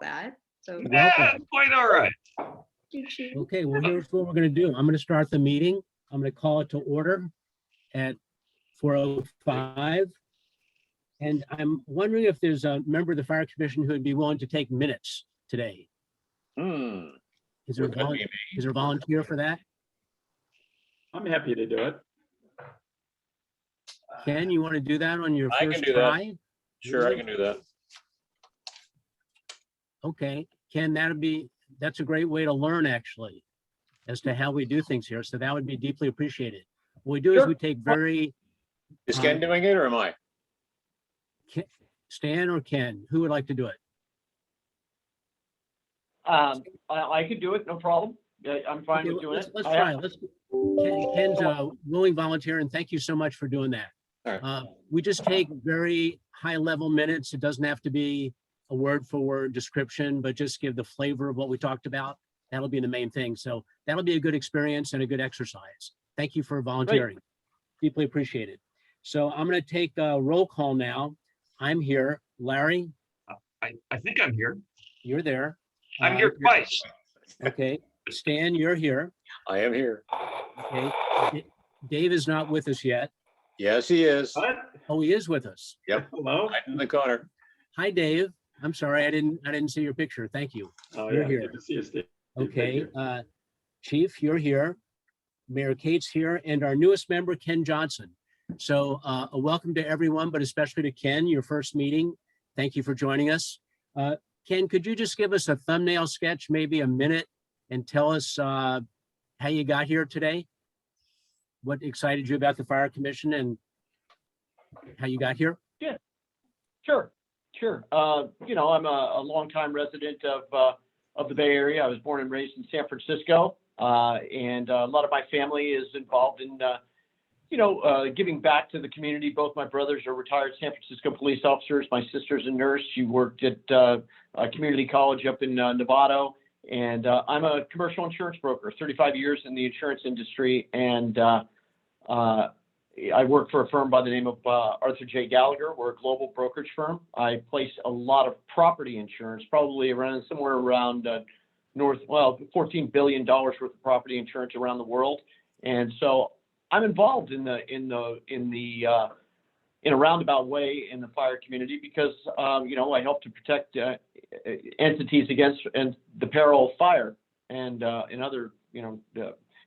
that. So Yeah, quite all right. Okay, well, here's what we're going to do. I'm going to start the meeting. I'm going to call it to order at 4:05. And I'm wondering if there's a member of the Fire Commission who would be willing to take minutes today. Is there a volunteer for that? I'm happy to do it. Ken, you want to do that on your I can first do that. try? Sure, I can do that. Okay, Ken, that's a great way to learn actually as to how we do things here. So that would be deeply appreciated. What we do is we take very, Is Ken doing it or am I? Stan or Ken, who would like to do it? I could do it, no problem. I'm fine Okay, with doing it. let's try it. Ken's a willing volunteer, and thank you so much for doing that. All right. We just take very high level minutes. It doesn't have to be a word for word description, but just give the flavor of what we talked about. That'll be the main thing. So that'll be a good experience and a good exercise. Thank you for volunteering. Deeply appreciated. So I'm going to take a roll call now. I'm here. Larry, I think I'm here. you're there. I'm here twice. Okay. Stan, you're here. I am here. Okay. Dave is not with us yet. Yes, he is. What? Oh, he is with us. Yep. Hello? Right in the corner. Hi, Dave. I'm sorry, I didn't see your picture. Thank you. Oh, You're yeah, here. good to see you, Steve. Okay, Chief, you're here. Mayor Kate's here, and our newest member, Ken Johnson. So a welcome to everyone, but especially to Ken, your first meeting. Thank you for joining us. Ken, could you just give us a thumbnail sketch, maybe a minute, and tell us how you got here today? What excited you about the Fire Commission and how you got here? Yeah, sure. You know, I'm a longtime resident of the Bay Area. I was born and raised in San Francisco, and a lot of my family is involved in, giving back to the community. Both my brothers are retired San Francisco police officers. My sister's a nurse. She worked at a community college up in Novato. And I'm a commercial insurance broker, 35 years in the insurance industry. And I work for a firm by the name of Arthur J. Gallagher. We're a global brokerage firm. I place a lot of property insurance, probably somewhere around $14 billion worth of property insurance around the world. And so I'm involved in a roundabout way in the fire community because, I help to protect entities against the peril of fire and other,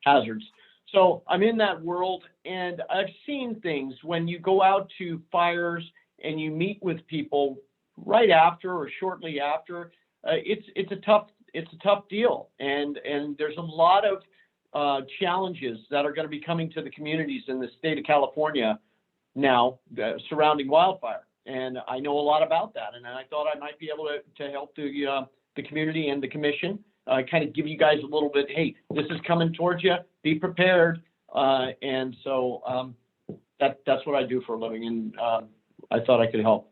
hazards. So I'm in that world, and I've seen things when you go out to fires and you meet with people right after or shortly after. It's a tough deal, and there's a lot of challenges that are going to be coming to the communities in the state of California now surrounding wildfire. And I know a lot about that. And I thought I might be able to help the community and the commission kind of give you guys a little bit, hey, this is coming towards you, be prepared. And so that's what I do for a living. And I thought I could help.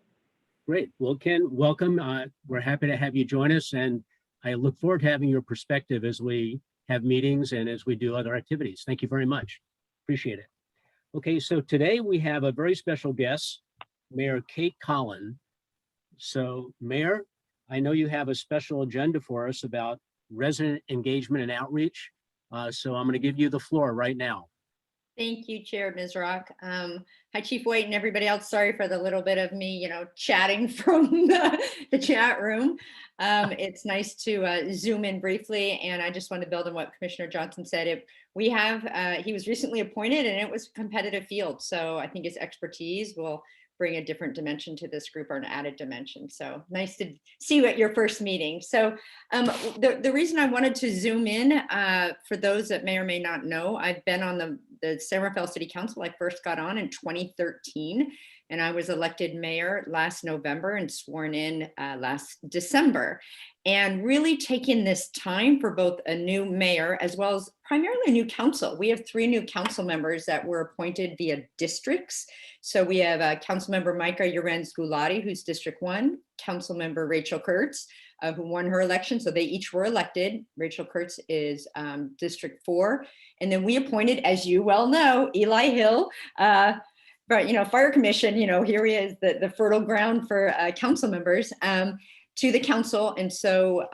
Great. Well, Ken, welcome. We're happy to have you join us. And I look forward to having your perspective as we have meetings and as we do other activities. Thank you very much. Appreciate it. Okay, so today we have a very special guest, Mayor Kate Collin. So Mayor, I know you have a special agenda for us about resident engagement and outreach. So I'm going to give you the floor right now. thank you, Chair Ms. Rock. Hi, Chief White and everybody else. Sorry for the little bit of me, chatting from the chat room. It's nice to zoom in briefly, and I just want to build on what Commissioner Johnson said. He was recently appointed, and it was a competitive field. So I think his expertise will bring a different dimension to this group, or an added dimension. So nice to see you at your first meeting. So the reason I wanted to zoom in, for those that may or may not know, I've been on the San Rafael City Council. I first got on in 2013, and I was elected mayor last November and sworn in last December. And really taking this time for both a new mayor as well as primarily a new council. We have 3 new council members that were appointed via districts. So we have council member Micah Urenz Gulati, who's District 1, council member Rachel Kurtz, who won her election. So they each were elected. Rachel Kurtz is District 4. And then we appointed, as you well know, Eli Hill, but Fire Commission, here he is, the fertile ground for council members, to the council. And so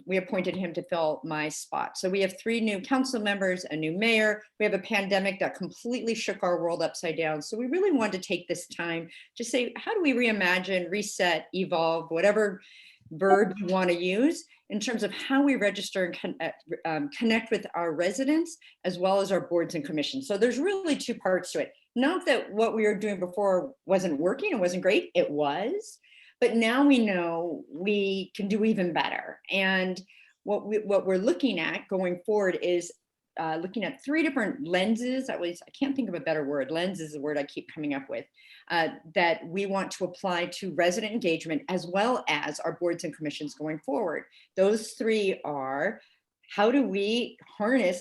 we appointed him to fill my spot. So we have 3 new council members, a new mayor. We have a pandemic that completely shook our world upside down. So we really wanted to take this time to say, how do we reimagine, reset, evolve, whatever verb you want to use in terms of how we register and connect with our residents as well as our boards and commissions. So there's really 2 parts to it. Not that what we were doing before wasn't working, it wasn't great, it was. But now we know we can do even better. And what we're looking at going forward is looking at 3 different lenses. At least I can't think of a better word. Lens is the word I keep coming up with, that we want to apply to resident engagement as well as our boards and commissions going forward. Those 3 are, how do we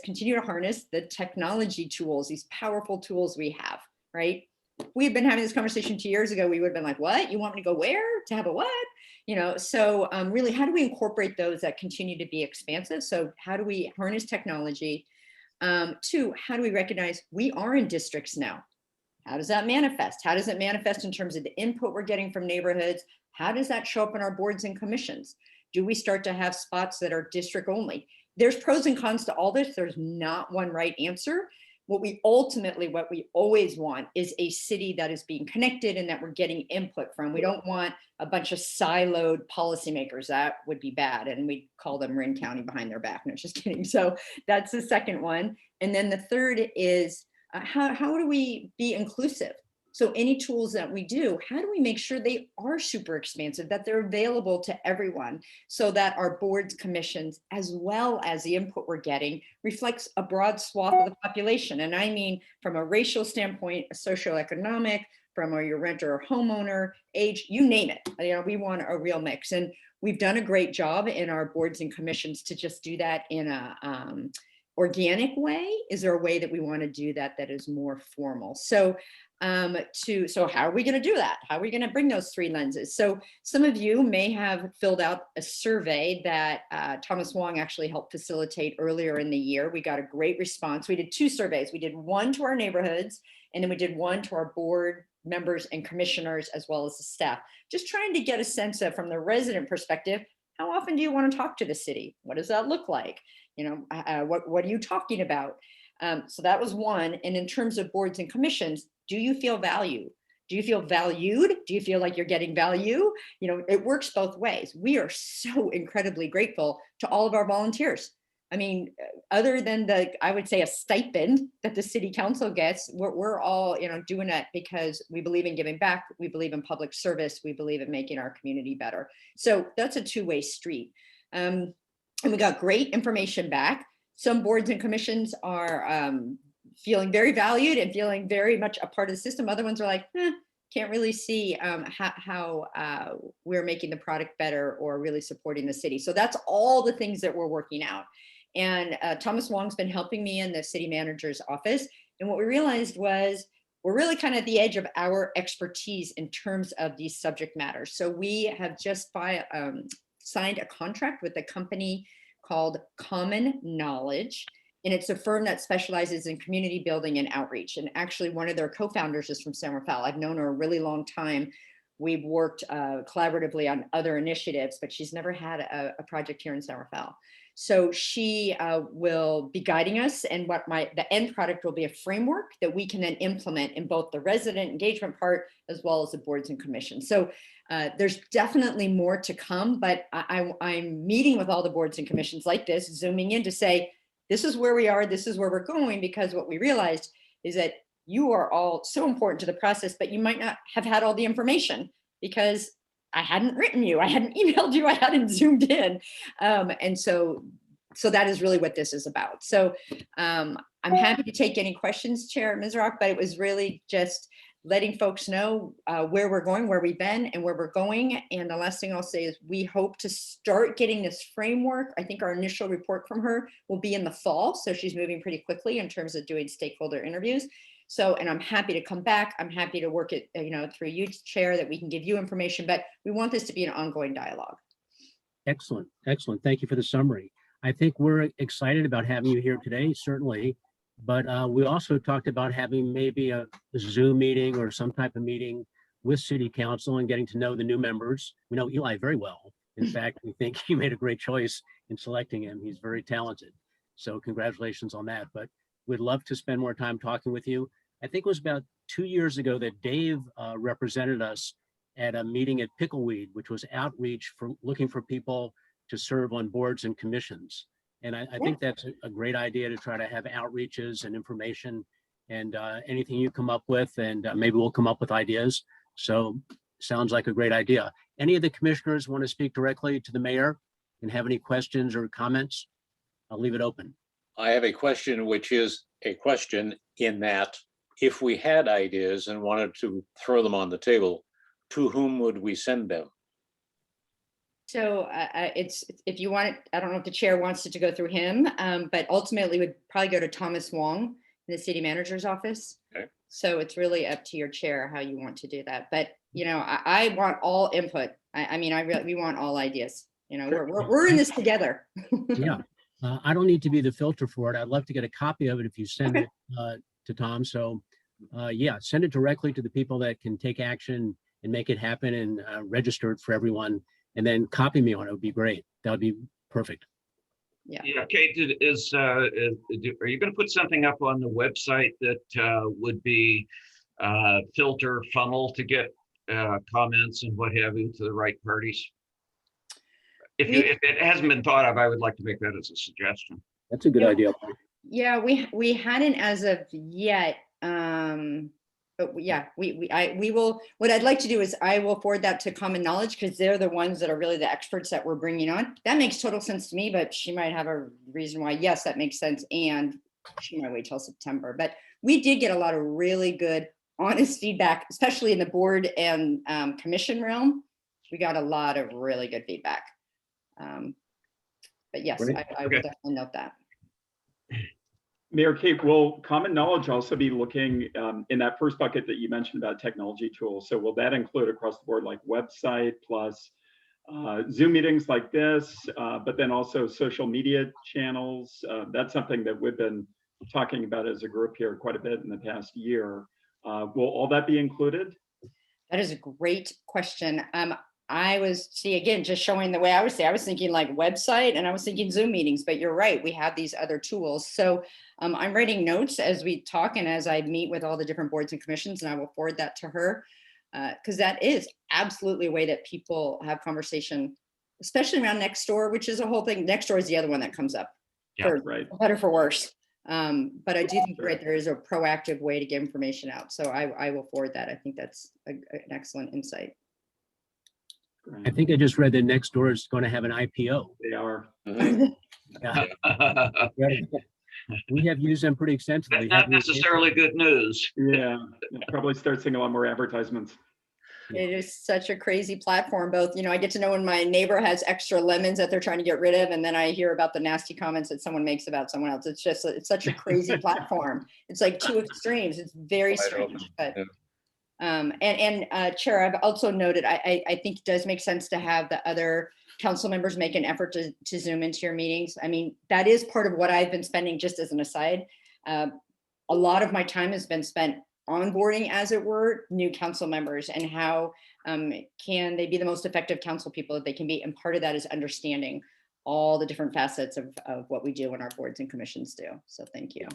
continue to harness the technology tools, these powerful tools we have, right? We've been having this conversation 2 years ago. We would have been like, what? You want me to go where? To have a what? You know, so really, how do we incorporate those that continue to be expansive? So how do we harness technology? 2, how do we recognize we are in districts now? How does that manifest? How does it manifest in terms of the input we're getting from neighborhoods? How does that show up in our boards and commissions? Do we start to have spots that are district only? There's pros and cons to all this. There's not one right answer. What we always want is a city that is being connected and that we're getting input from. We don't want a bunch of siloed policymakers. That would be bad. And we call them Marin County behind their back. No, just kidding. So that's the second one. And then the third is how do we be inclusive? So any tools that we do, how do we make sure they are super expansive, that they're available to everyone so that our boards, commissions, as well as the input we're getting reflects a broad swath of the population. And I mean, from a racial standpoint, a socioeconomic, from your renter or homeowner, age, you name it. You know, we want a real mix. And we've done a great job in our boards and commissions to just do that in a organic way. Is there a way that we want to do that that is more formal? So so how are we going to do that? How are we going to bring those 3 lenses? So some of you may have filled out a survey that Thomas Wong actually helped facilitate earlier in the year. We got a great response. We did 2 surveys. We did one to our neighborhoods, and then we did one to our board members and commissioners, as well as the staff, just trying to get a sense of, from the resident perspective, how often do you want to talk to the city? What does that look like? You know, what are you talking about? So that was one. And in terms of boards and commissions, do you feel valued? Do you feel valued? Do you feel like you're getting value? You know, it works both ways. We are so incredibly grateful to all of our volunteers. I mean, other than I would say a stipend that the city council gets, we're all, you know, doing that because we believe in giving back. We believe in public service. We believe in making our community better. So that's a 2-way street. And we got great information back. Some boards and commissions are feeling very valued and feeling very much a part of the system. Other ones are like, can't really see how we're making the product better or really supporting the city. So that's all the things that we're working out. And Thomas Wong's been helping me in the city manager's office. And what we realized was we're really kind of at the edge of our expertise in terms of these subject matters. So we have just signed a contract with a company called Common Knowledge. And it's a firm that specializes in community building and outreach. And actually one of their co-founders is from San Rafael. I've known her a really long time. We've worked collaboratively on other initiatives, but she's never had a project here in San Rafael. So she will be guiding us, and the end product will be a framework that we can then implement in both the resident engagement part as well as the boards and commissions. So there's definitely more to come, but I'm meeting with all the boards and commissions like this, zooming in to say, this is where we are, this is where we're going, because what we realized is that you are all so important to the process, but you might not have had all the information because I hadn't written you, I hadn't emailed you, I hadn't zoomed in. And so that is really what this is about. So I'm happy to take any questions, Chair Mizrak, but it was really just letting folks know where we're going, where we've been, and where we're going. And the last thing I'll say is we hope to start getting this framework. I think our initial report from her will be in the fall. So she's moving pretty quickly in terms of doing stakeholder interviews. So, and I'm happy to come back. I'm happy to work it, through you, Chair, that we can give you information, but we want this to be an ongoing dialogue. Excellent. Excellent. Thank you for the summary. I think we're excited about having you here today, certainly. But we also talked about having maybe a Zoom meeting or some type of meeting with City Council and getting to know the new members. We know Eli very well, In fact, we think you made a great choice in selecting him. He's very talented. So congratulations on that. But we'd love to spend more time talking with you. I think it was about 2 years ago that Dave represented us at a meeting at Pickleweed, which was outreach for looking for people to serve on boards and commissions. And I think that's a great idea to try to have outreaches and information and anything you come up with, and maybe we'll come up with ideas. So sounds like a great idea. Any of the commissioners want to speak directly to the mayor and have any questions or comments? I'll leave it open. I have a question, which is a question in that if we had ideas and wanted to throw them on the table, to whom would we send them? So it's, if you want it, I don't know if the chair wants it to go through him, but ultimately would probably go to Thomas Wong in the city manager's office. Okay. So it's really up to your chair how you want to do that. But, you know, I want all input. I mean, we want all ideas. You know, we're in this together. Yeah, I don't need to be the filter for it. I'd love to get a copy of it if you send Okay. it to Tom. So yeah, send it directly to the people that can take action and make it happen and register it for everyone. And then copy me on it. It would be great. That would be perfect. Yeah. Yeah, Kate, are you going to put something up on the website that would be filter funnel to get comments and what have you to the right parties? If it hasn't been thought of, I would like to make that as a suggestion. That's a good Yeah. idea. Yeah, we hadn't as of yet. But yeah, we will, what I'd like to do is I will forward that to Common Knowledge because they're the ones that are really the experts that we're bringing on. That makes total sense to me, but she might have a reason why, yes, that makes sense. And she might wait till September, but we did get a lot of really good, honest feedback, especially in the board and commission realm. We got a lot of really good feedback. But yes, Great. I will definitely note that. Mayor Kate, will Common Knowledge also be looking in that first bucket that you mentioned about technology tools? So will that include across the board like website plus Zoom meetings like this, but then also social media channels? That's something that we've been talking about as a group here quite a bit in the past year. Will all that be included? That is a great question. I was, again, just showing the way I was saying, I was thinking like website and I was thinking Zoom meetings, but you're right, we have these other tools. So I'm writing notes as we talk and as I meet with all the different boards and commissions, and I will forward that to her because that is absolutely a way that people have conversation, especially around Nextdoor, which is a whole thing. Nextdoor is the other one that comes up, Yeah, for right. better for worse. But I do think Sure. right, there is a proactive way to get information out. So I will forward that. I think that's an excellent insight. Great. I think I just read that Nextdoor is going to have an IPO. They are. Mhm. Yeah, That's we have used them pretty extensively. not haven't we? necessarily good news. Yeah, probably start seeing a lot more advertisements. It is such a crazy platform. Both, you know, I get to know when my neighbor has extra lemons that they're trying to get rid of, and then I hear about the nasty comments that someone makes about someone else. It's just, it's such a crazy platform. It's like two extremes. It's very Wide strange. open, But yeah. Chair, I've also noted, I think it does make sense to have the other council members make an effort to Zoom into your meetings. I mean, that is part of what I've been spending, just as an aside. A lot of my time has been spent onboarding, as it were, new council members and how can they be the most effective council people that they can be. And part of that is understanding all the different facets of what we do and our boards and commissions do. So thank you.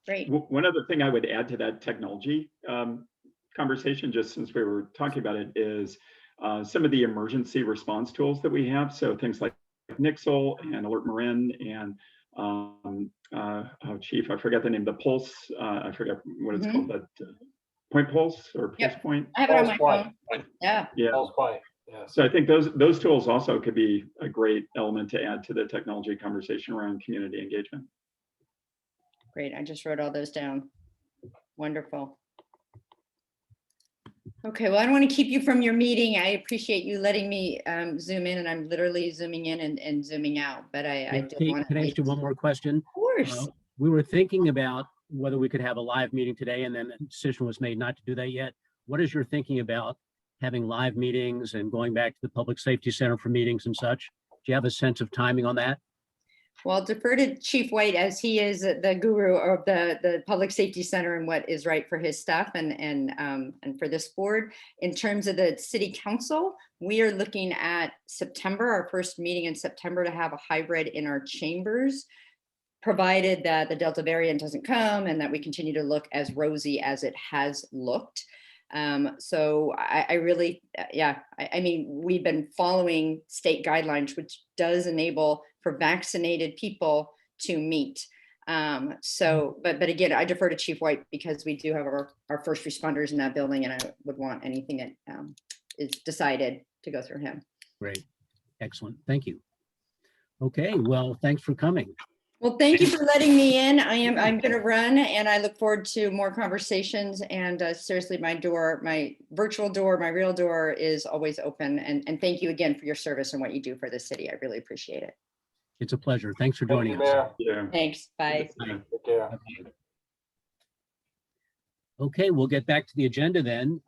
Great. One other thing I would add to that technology conversation, just since we were talking about it, is some of the emergency response tools that we have. So things like Nixle and Alert Marin and Chief, I forgot the name, the Pulse, I forget what it's called, but Point Pulse or Pulse Yep. Point. I have it on my Pulse phone. Yeah. Yeah. Pulse Point, yes. So I think those tools also could be a great element to add to the technology conversation around community engagement. Great. I just wrote all those down. Wonderful. Okay, well, I don't want to keep you from your meeting. I appreciate you letting me zoom in, and I'm literally zooming in and zooming out, but I did Kate, want can I ask you one more question? Of course. We were thinking about whether we could have a live meeting today, and then the decision was made not to do that yet. What is your thinking about having live meetings and going back to the Public Safety Center for meetings and such? Do you have a sense of timing on that? Well, I'll defer to Chief White as he is the guru of the Public Safety Center and what is right for his staff and for this board. In terms of the city council, we are looking at September, our first meeting in September, to have a hybrid in our chambers, provided that the Delta variant doesn't come and that we continue to look as rosy as it has looked. So I really, I mean, we've been following state guidelines, which does enable for vaccinated people to meet. But again, I defer to Chief White because we do have our first responders in that building, and I would want anything that is decided to go through him. Great. Excellent. Thank you. Okay, well, thanks for coming. Well, thank you for letting me in. I'm going to run, and I look forward to more conversations. And seriously, my virtual door, my real door is always open. And thank you again for your service and what you do for the city. I really appreciate it. It's a pleasure. Thanks for joining us. Mayor. Yeah. Thanks. Bye. Take care. Okay, we'll get back to the agenda then.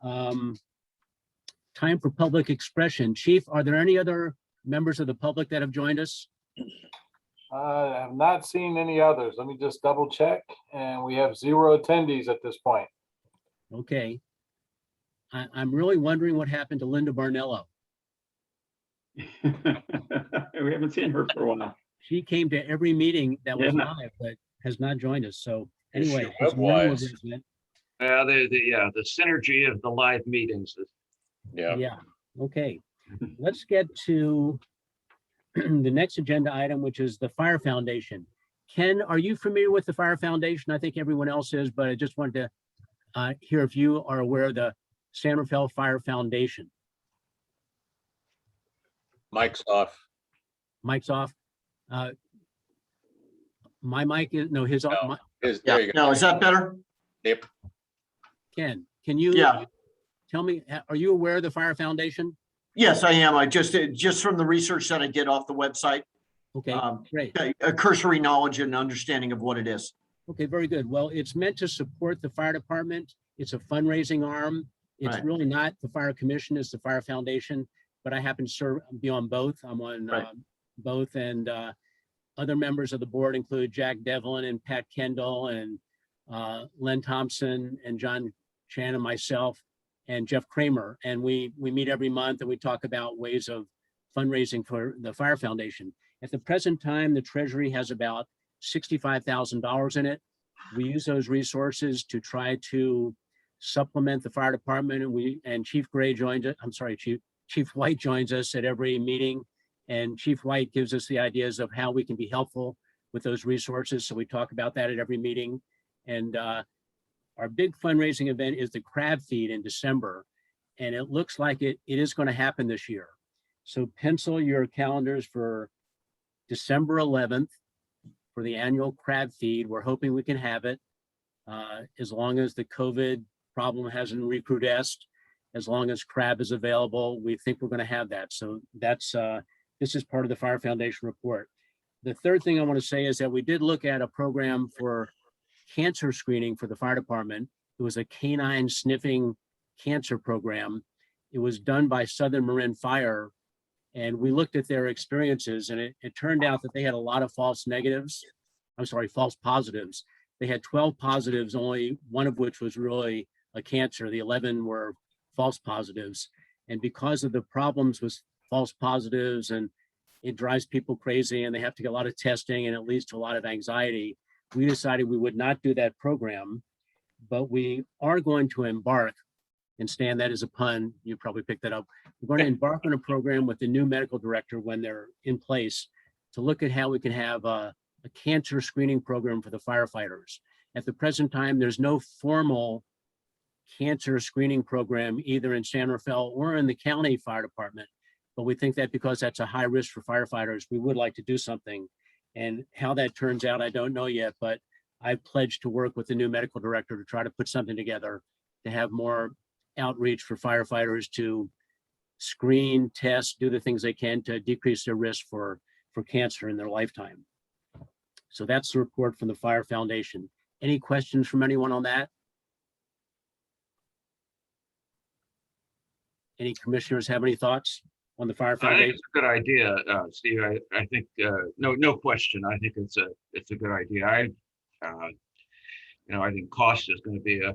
Time for public expression. Chief, are there any other members of the public that have joined us? I have not seen any others. Let me just double check. And we have 0 attendees at this point. Okay. I'm really wondering what happened to Linda Barnello. We haven't seen her for a while. She came to every meeting that was Yeah. live, but has not joined us. So Is she anyway, it's web-wise? memorable, isn't it? The synergy of the live meetings. Yeah. Yeah, okay. Let's get to the next agenda item, which is the Fire Foundation. Ken, are you familiar with the Fire Foundation? I think everyone else is, but I just wanted to hear if you are aware of the San Rafael Fire Foundation. Mike's off. Mike's off. My mic is, no, his, No. my- There Yeah, you go. now, is that better? Yep. Ken, can you Yeah. tell me, are you aware of the Fire Foundation? Yes, I am. I just from the research that I did off the website, Okay, great. a cursory knowledge and understanding of what it is. Okay, very good. Well, it's meant to support the fire department. It's a fundraising arm. It's Right. really not the Fire Commission, it's the Fire Foundation, but I happen to be on both. I'm on Right. both, and other members of the board include Jack Devlin and Pat Kendall and Len Thompson and John Chan and myself and Jeff Kramer. And we meet every month and we talk about ways of fundraising for the Fire Foundation. At the present time, the Treasury has about $65,000 in it. We use those resources to try to supplement the fire department, and Chief Gray joins us. I'm sorry, Chief White joins us at every meeting, and Chief White gives us the ideas of how we can be helpful with those resources. So we talk about that at every meeting. And our big fundraising event is the crab feed in December, and it looks like it is going to happen this year. So pencil your calendars for December 11th for the annual crab feed. We're hoping we can have it as long as the COVID problem hasn't recrudesced, as long as crab is available. We think we're going to have that. So that's this is part of the Fire Foundation report. The third thing I want to say is that we did look at a program for cancer screening for the fire department. It was a canine sniffing cancer program. It was done by Southern Marin Fire. And we looked at their experiences, and it turned out that they had a lot of false positives. They had 12 positives, only one of which was really a cancer. The 11 were false positives. And because of the problems with false positives, and it drives people crazy and they have to get a lot of testing and it leads to a lot of anxiety, we decided we would not do that program, but we are going to embark, and Stan, that is a pun, you probably picked that up. We're going to embark on a program with the new medical director when they're in place to look at how we can have a cancer screening program for the firefighters. At the present time, there's no formal cancer screening program either in San Rafael or in the county fire department. But we think that because that's a high risk for firefighters, we would like to do something. And how that turns out, I don't know yet, but I've pledged to work with the new medical director to try to put something together to have more outreach for firefighters to screen, test, do the things they can to decrease their risk for cancer in their lifetime. So that's the report from the Fire Foundation. Any questions from anyone on that? Any commissioners have any thoughts? on the Fire I think Foundation? it's a good idea, Steve. I think, no question. I think it's a good idea. I think cost is going to be a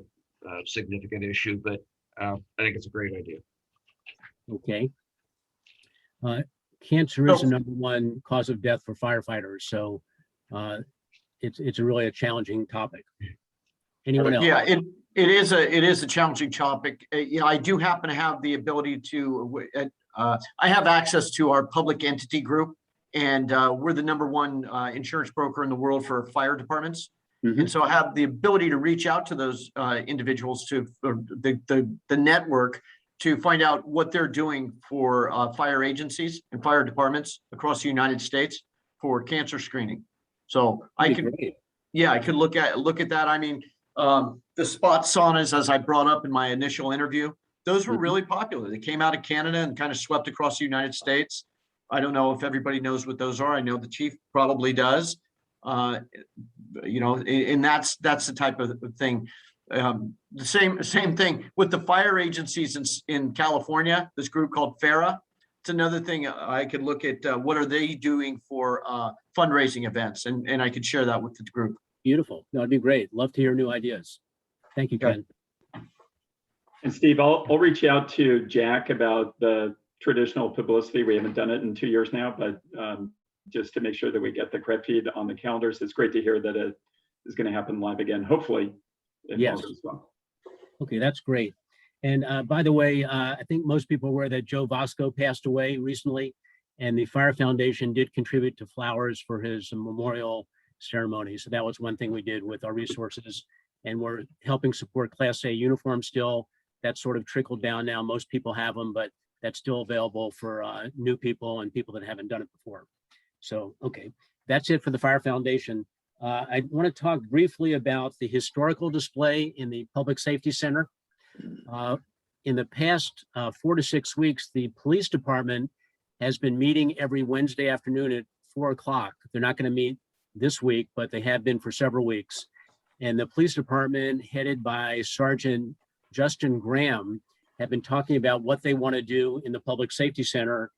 significant issue, but I think it's a great idea. Okay. Cancer is the #1 cause of death for firefighters, so it's really a challenging topic. Anyone else? Yeah, it is a challenging topic. I do happen to have the ability to, I have access to our public entity group, and we're the #1 insurance broker in the world for fire departments. And so I have the ability to reach out to those individuals, to the network, to find out what they're doing for fire agencies and fire departments across the United States for cancer screening. So I could, yeah, I could look at that. I mean, the spot saunas, as I brought up in my initial interview, those were really popular. They came out of Canada and kind of swept across the United States. I don't know if everybody knows what those are. I know the chief probably does. And that's the type of thing. The same thing with the fire agencies in California, this group called FARA. It's another thing I could look at, what are they doing for fundraising events, and I could share that with the group. Beautiful. That'd be great. Love to hear new ideas. Thank you, Ken. And Steve, I'll reach out to Jack about the traditional publicity. We haven't done it in 2 years now, but just to make sure that we get the correct feed on the calendars. It's great to hear that it is going to happen live again, hopefully. Yes. As well. Okay, that's great. And by the way, I think most people are aware that Joe Vasco passed away recently, and the Fire Foundation did contribute to flowers for his memorial ceremony. So that was one thing we did with our resources, and we're helping support Class A uniforms still. That's sort of trickled down now. Most people have them, but that's still available for new people and people that haven't done it before. So, okay, that's it for the Fire Foundation. I want to talk briefly about the historical display in the Public Safety Center. In the past 4 to 6 weeks, the police department has been meeting every Wednesday afternoon at 4 o'clock. They're not going to meet this week, but they have been for several weeks. And the police department, headed by Sergeant Justin Graham, have been talking about what they want to do in the Public Safety Center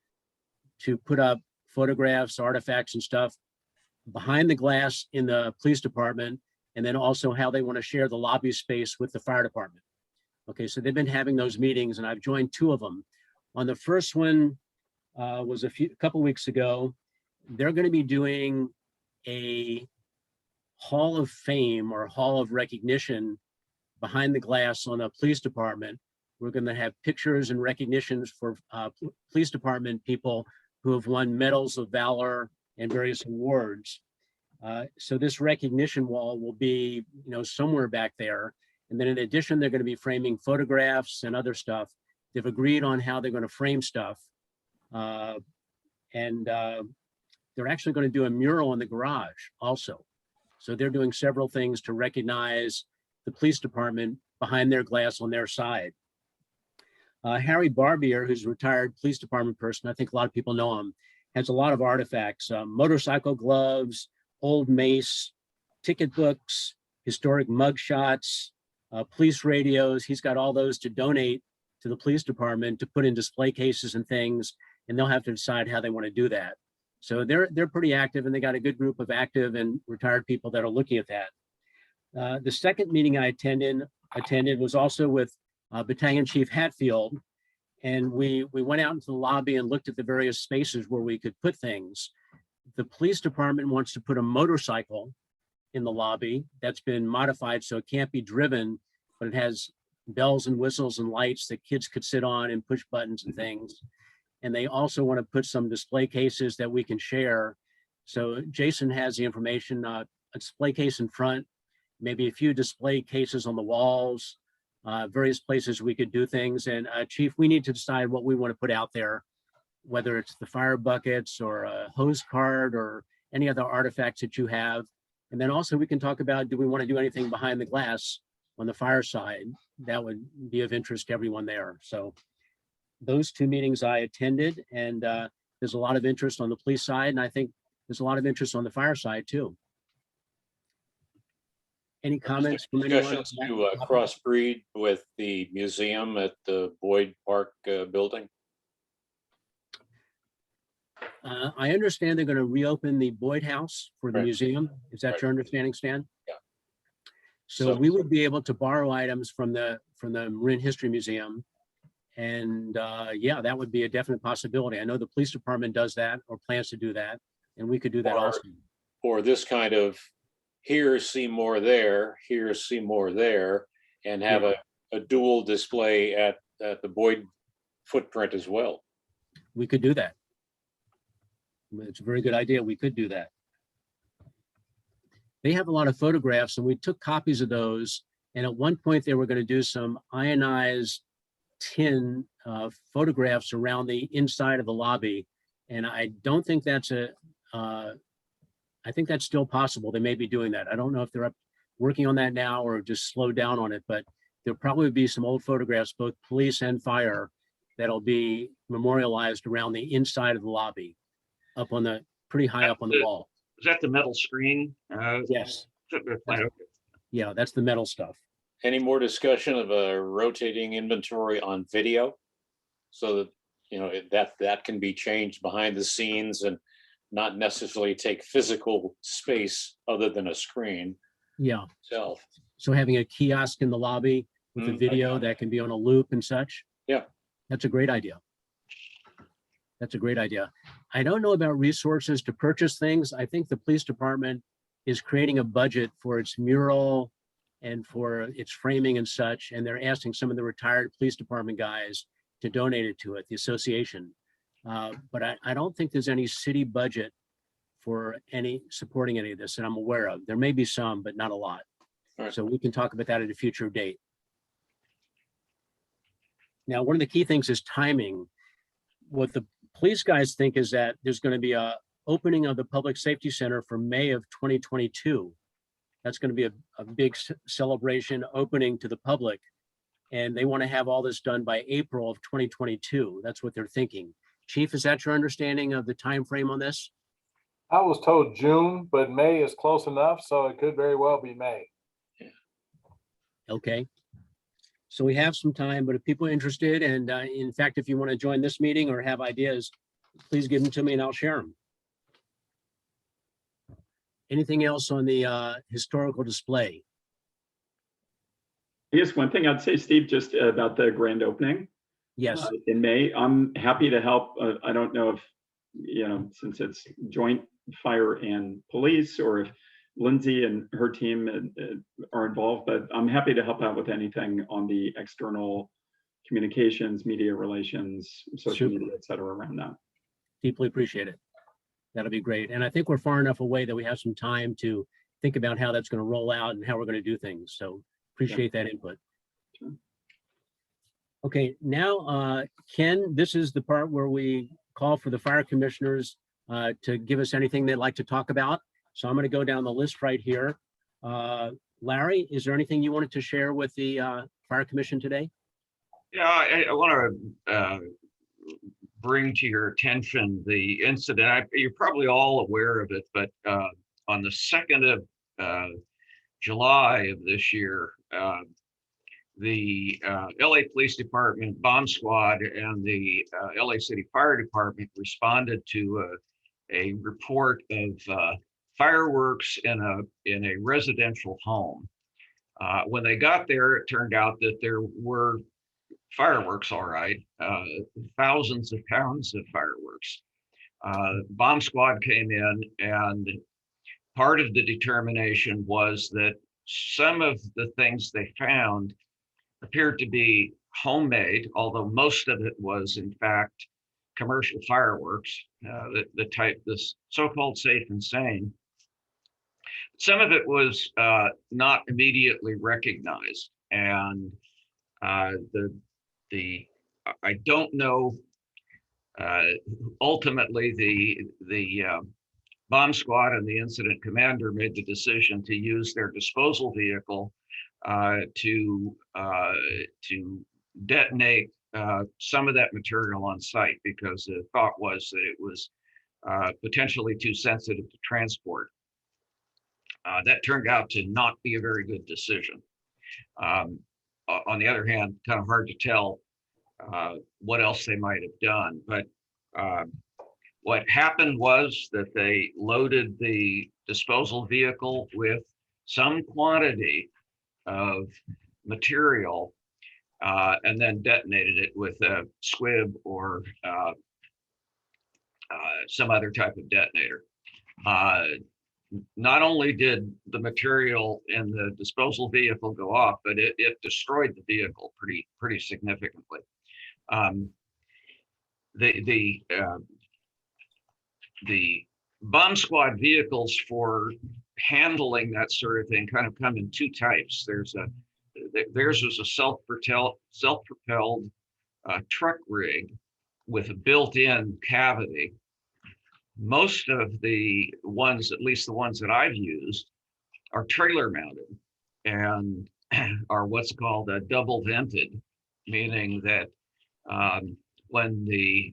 to put up photographs, artifacts, and stuff behind the glass in the police department, and then also how they want to share the lobby space with the fire department. Okay, so they've been having those meetings, and I've joined 2 of them. On the first one was a couple weeks ago. They're going to be doing a Hall of Fame or Hall of Recognition behind the glass on a police department. We're going to have pictures and recognitions for police department people who have won medals of valor and various awards. So this recognition wall will be, somewhere back there. And then in addition, they're going to be framing photographs and other stuff. They've agreed on how they're going to frame stuff. And they're actually going to do a mural in the garage also. So they're doing several things to recognize the police department behind their glass on their side. Harry Barbier, who's a retired police department person, I think a lot of people know him, has a lot of artifacts, motorcycle gloves, old mace, ticket books, historic mugshots, police radios. He's got all those to donate to the police department to put in display cases and things, and they'll have to decide how they want to do that. So they're pretty active, and they got a good group of active and retired people that are looking at that. The second meeting I attended was also with Battalion Chief Hatfield, and we went out into the lobby and looked at the various spaces where we could put things. The police department wants to put a motorcycle in the lobby that's been modified so it can't be driven, but it has bells and whistles and lights that kids could sit on and push buttons and things. And they also want to put some display cases that we can share. So Jason has the information, a display case in front, maybe a few display cases on the walls, various places we could do things. And Chief, we need to decide what we want to put out there, whether it's the fire buckets or a hose cart or any other artifacts that you have. And then also we can talk about, do we want to do anything behind the glass on the fire side? That would be of interest to everyone there. So those 2 meetings I attended, and there's a lot of interest on the police side, and I think there's a lot of interest on the fire side too. Any comments from anyone? Discussions to crossbreed with the museum at the Boyd Park building? I understand they're going to reopen the Boyd House for the Right. museum. Is that Right. your understanding, Stan? Yeah. So So- we would be able to borrow items from the Marin History Museum. And yeah, that would be a definite possibility. I know the police department does that or plans to do that, and we could do that Or- also. Or this kind of, here, see more there, here, see more there, and have a dual display at the Boyd footprint as well. We could do that. It's a very good idea. We could do that. They have a lot of photographs, and we took copies of those. And at one point, they were going to do some ionized tin photographs around the inside of the lobby. And I don't think that's I think that's still possible. They may be doing that. I don't know if they're working on that now or just slowed down on it, but there'll probably be some old photographs, both police and fire, that'll be memorialized around the inside of the lobby, up on the, pretty high up on the wall. Is that the metal screen? Yes. Okay. Yeah, that's the metal stuff. Any more discussion of a rotating inventory on video? So that, you know, that can be changed behind the scenes and not necessarily take physical space other than a screen Yeah. itself. So having a kiosk in the lobby with a Mhm. video that can be on a loop and such. Yeah. That's a great idea. That's a great idea. I don't know about resources to purchase things. I think the police department is creating a budget for its mural and for its framing and such. And they're asking some of the retired police department guys to donate it to it, the association. But I don't think there's any city budget for supporting any of this that I'm aware of. There may be some, but not a lot. Right. So we can talk about that at a future date. Now, one of the key things is timing. What the police guys think is that there's going to be a opening of the Public Safety Center for May of 2022. That's going to be a big celebration opening to the public. And they want to have all this done by April of 2022. That's what they're thinking. Chief, is that your understanding of the time frame on this? I was told June, but May is close enough, so it could very well be May. Okay. So we have some time, but if people are interested, and in fact, if you want to join this meeting or have ideas, please give them to me and I'll share them. Anything else on the historical display? Yes, one thing I'd say, Steve, just about the grand opening Yes, in May, I'm happy to help. I don't know if, you know, since it's joint fire and police, or if Lindsay and her team are involved, but I'm happy to help out with anything on the external communications, media relations, social Super. media, et cetera, around that. deeply appreciate it. That'll be great. And I think we're far enough away that we have some time to think about how that's going to roll out and how we're going to do things. So appreciate that input. Sure. Okay, now, Ken, this is the part where we call for the fire commissioners to give us anything they'd like to talk about. So I'm going to go down the list right here. Larry, is there anything you wanted to share with the fire commission today? Yeah, I want to bring to your attention the incident. You're probably all aware of it, but on the 2nd of July of this year, the LA Police Department bomb squad and the LA City Fire Department responded to a report of fireworks in a residential home. When they got there, it turned out that there were fireworks, all right, thousands of pounds of fireworks. Bomb squad came in, and part of the determination was that some of the things they found appeared to be homemade, although most of it was in fact commercial fireworks, the type, this so-called safe and sane. Some of it was not immediately recognized, and I don't know. Ultimately, the bomb squad and the incident commander made the decision to use their disposal vehicle to detonate some of that material on site, because the thought was that it was potentially too sensitive to transport. That turned out to not be a very good decision. On the other hand, kind of hard to tell what else they might have done. But What happened was that they loaded the disposal vehicle with some quantity of material and then detonated it with a squib or some other type of detonator. Not only did the material in the disposal vehicle go off, but it destroyed the vehicle pretty significantly. The bomb squad vehicles for handling that sort of thing kind of come in two types. Theirs was a self-propelled truck rig with a built-in cavity. Most of the ones, at least the ones that I've used, are trailer mounted and are what's called a double vented, meaning that when the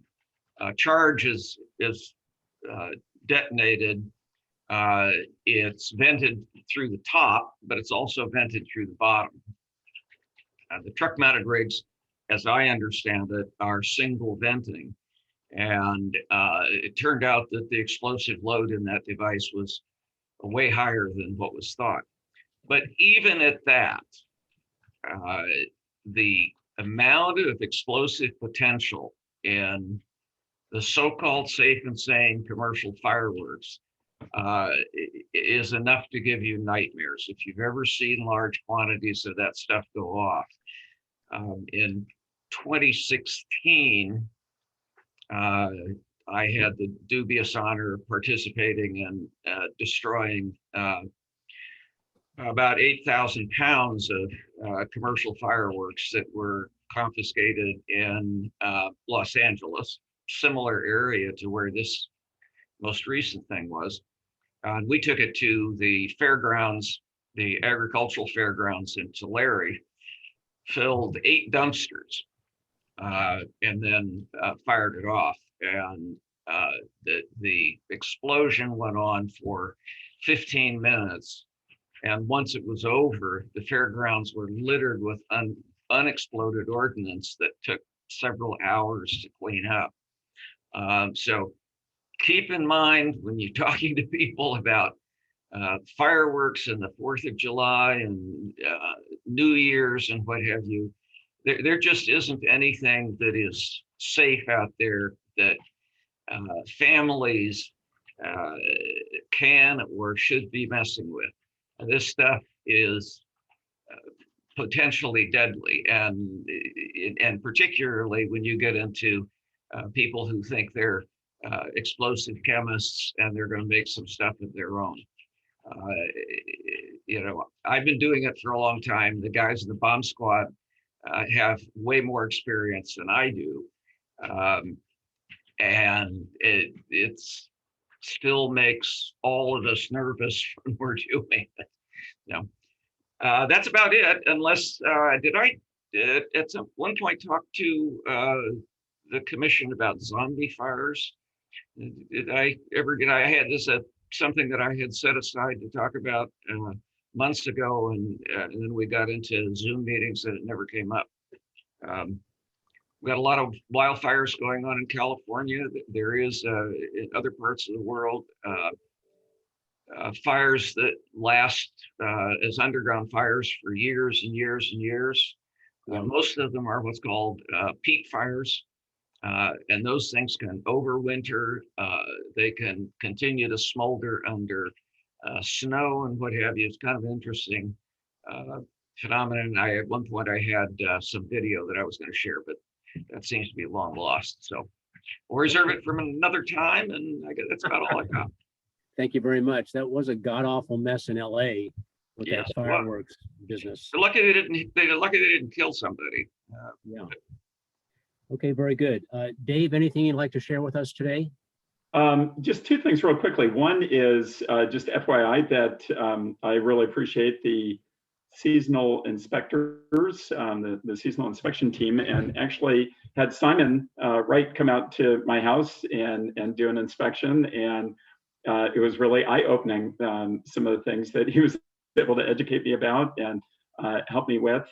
charge is detonated, it's vented through the top, but it's also vented through the bottom. The truck mounted rigs, as I understand it, are single venting. And it turned out that the explosive load in that device was way higher than what was thought. But even at that, the amount of explosive potential in the so-called safe and sane commercial fireworks is enough to give you nightmares. If you've ever seen large quantities of that stuff go off. In 2016, I had the dubious honor of participating in destroying about 8,000 pounds of commercial fireworks that were confiscated in Los Angeles, similar area to where this most recent thing was. We took it to the fairgrounds, the agricultural fairgrounds in Tulare, filled 8 dumpsters, and then fired it off. And the explosion went on for 15 minutes. And once it was over, the fairgrounds were littered with unexploded ordnance that took several hours to clean up. So keep in mind when you're talking to people about fireworks and the 4th of July and New Year's and what have you, there just isn't anything that is safe out there that families can or should be messing with. And this stuff is potentially deadly, and particularly when you get into people who think they're explosive chemists and they're going to make some stuff of their own. You know, I've been doing it for a long time. The guys in the bomb squad have way more experience than I do. And it still makes all of us nervous when we're doing it. You know, that's about it, unless, did I at some one point talk to the commission about zombie fires? Did I ever get, I had this something that I had set aside to talk about months ago, and then we got into Zoom meetings and it never came up. We got a lot of wildfires going on in California. There is in other parts of the world, fires that last as underground fires for years and years and years. Most of them are what's called peat fires. And those things can overwinter. They can continue to smolder under snow and what have you. It's kind of interesting phenomenon. At one point I had some video that I was going to share, but that seems to be long lost. So we'll reserve it for another time, and I guess that's about all I got. Thank you very much. That was a god-awful mess in LA with Yes, that fireworks business. They're lucky they didn't kill somebody. Yeah. Okay, very good. Dave, anything you'd like to share with us today? Just 2 things real quickly. One is just FYI that I really appreciate the seasonal inspectors, the seasonal inspection team, and actually had Simon Wright come out to my house and do an inspection. And it was really eye-opening, some of the things that he was able to educate me about and help me with.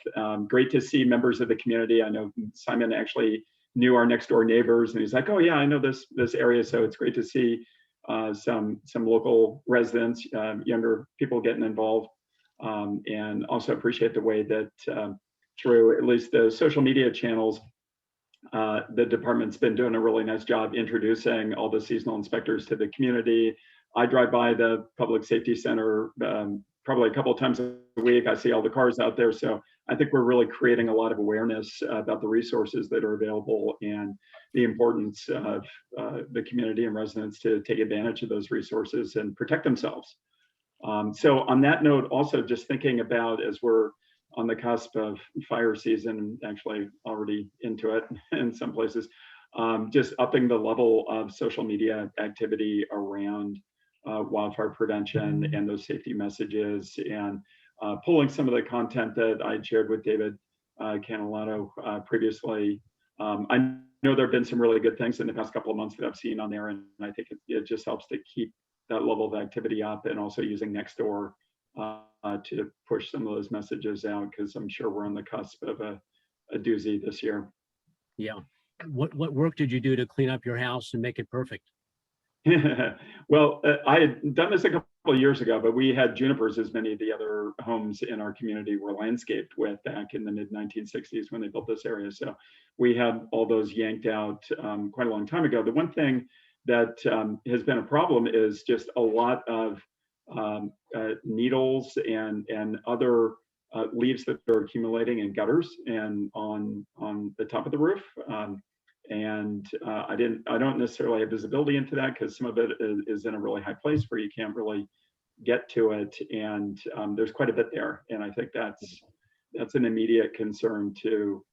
Great to see members of the community. I know Simon actually knew our next door neighbors, and he's like, oh yeah, I know this area, so it's great to see some local residents, younger people getting involved, and also appreciate the way that through at least the social media channels, the department's been doing a really nice job introducing all the seasonal inspectors to the community. I drive by the public safety center probably a couple of times a week. I see all the cars out there. So I think we're really creating a lot of awareness about the resources that are available and the importance of the community and residents to take advantage of those resources and protect themselves. So on that note, also just thinking about, as we're on the cusp of fire season, actually already into it in some places, just upping the level of social media activity around wildfire prevention and those safety messages, and pulling some of the content that I shared with David Canelato previously. I know there have been some really good things in the past couple of months that I've seen on there, and I think it just helps to keep that level of activity up, and also using Nextdoor to push some of those messages out, because I'm sure we're on the cusp of a doozy this year. Yeah. What work did you do to clean up your house and make it perfect? Well, I had done this a couple of years ago, but we had junipers, as many of the other homes in our community were landscaped with back in the mid 1960s when they built this area. So we had all those yanked out quite a long time ago. The one thing that has been a problem is just a lot of needles and other leaves that are accumulating in gutters and on the top of the roof. I don't necessarily have visibility into that, because some of it is in a really high place where you can't really get to it, and there's quite a bit there, and I think that's an immediate concern to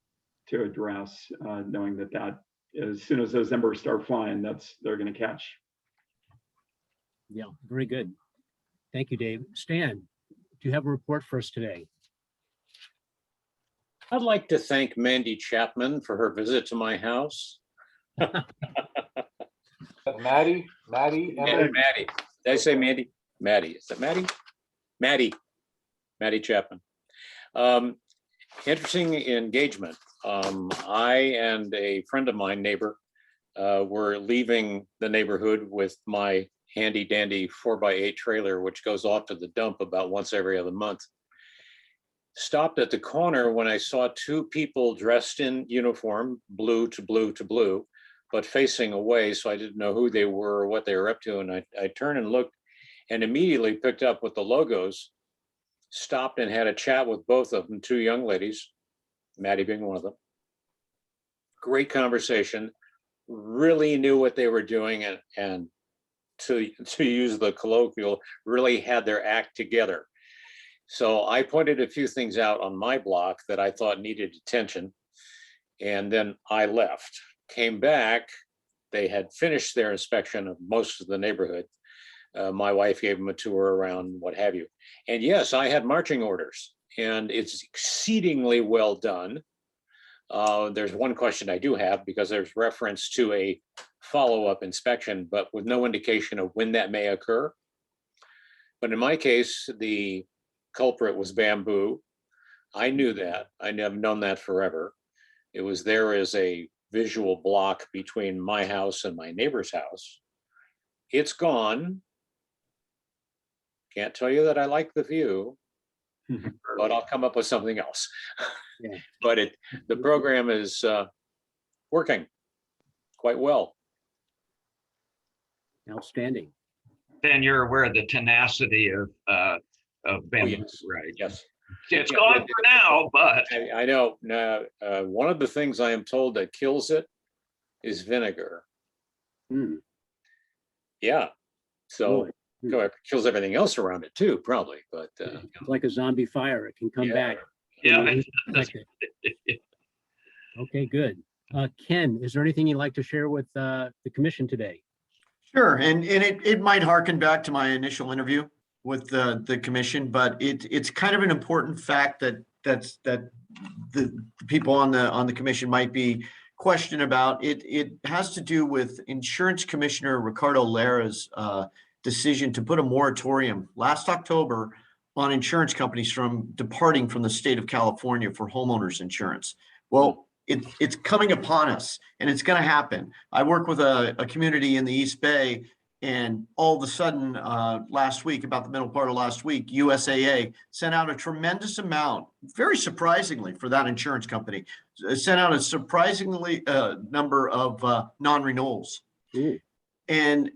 address, knowing that as soon as those embers start flying, they're going to catch. Yeah, very good. Thank you, Dave. Stan, do you have a report for us today? I'd like to thank Mandy Chapman for her visit to my house. Maddie, Yeah, Maddie. Did I say Mandy? Maddie. Is that Maddie? Maddie Chapman. Interesting engagement. I and a friend of mine, neighbor, were leaving the neighborhood with my handy dandy 4x8 trailer, which goes off to the dump about once every other month. Stopped at the corner when I saw two people dressed in uniform, blue to blue to blue, but facing away, so I didn't know who they were or what they were up to. And I turned and looked and immediately picked up with the logos, stopped and had a chat with both of them, two young ladies, Maddie being one of them. Great conversation, really knew what they were doing, and to use the colloquial, really had their act together. So I pointed a few things out on my block that I thought needed attention, and then I left. Came back, they had finished their inspection of most of the neighborhood. My wife gave them a tour around, what have you. And yes, I had marching orders, and it's exceedingly well done. There's one question I do have, because there's reference to a follow-up inspection, but with no indication of when that may occur. But in my case, the culprit was bamboo. I knew that. I have known that forever. It was there as a visual block between my house and my neighbor's house. It's gone. Can't tell you that I like the view, but I'll come up with something else. Yeah. But the program is working quite well. Outstanding. Then you're aware of the tenacity of bamboo, yes. right? Yes. It's Yeah, gone for now, but I know. Now, one of the things I am told that kills it is vinegar. Yeah. So it kills everything else around it too, probably. But It's like a zombie fire. It can come Yeah. back. yeah. Okay, good. Ken, is there anything you'd like to share with the commission today? Sure, and it might harken back to my initial interview with the commission, but it's kind of an important fact that the people on the commission might be questioned about. It has to do with Insurance Commissioner Ricardo Lara's decision to put a moratorium last October on insurance companies from departing from the state of California for homeowners insurance. Well, it's coming upon us, and it's going to happen. I work with a community in the East Bay, and all of a sudden, last week, about the middle part of last week, USAA sent out a tremendous amount, very surprisingly for that insurance company, sent out a surprisingly number of non-renewals. Ooh. And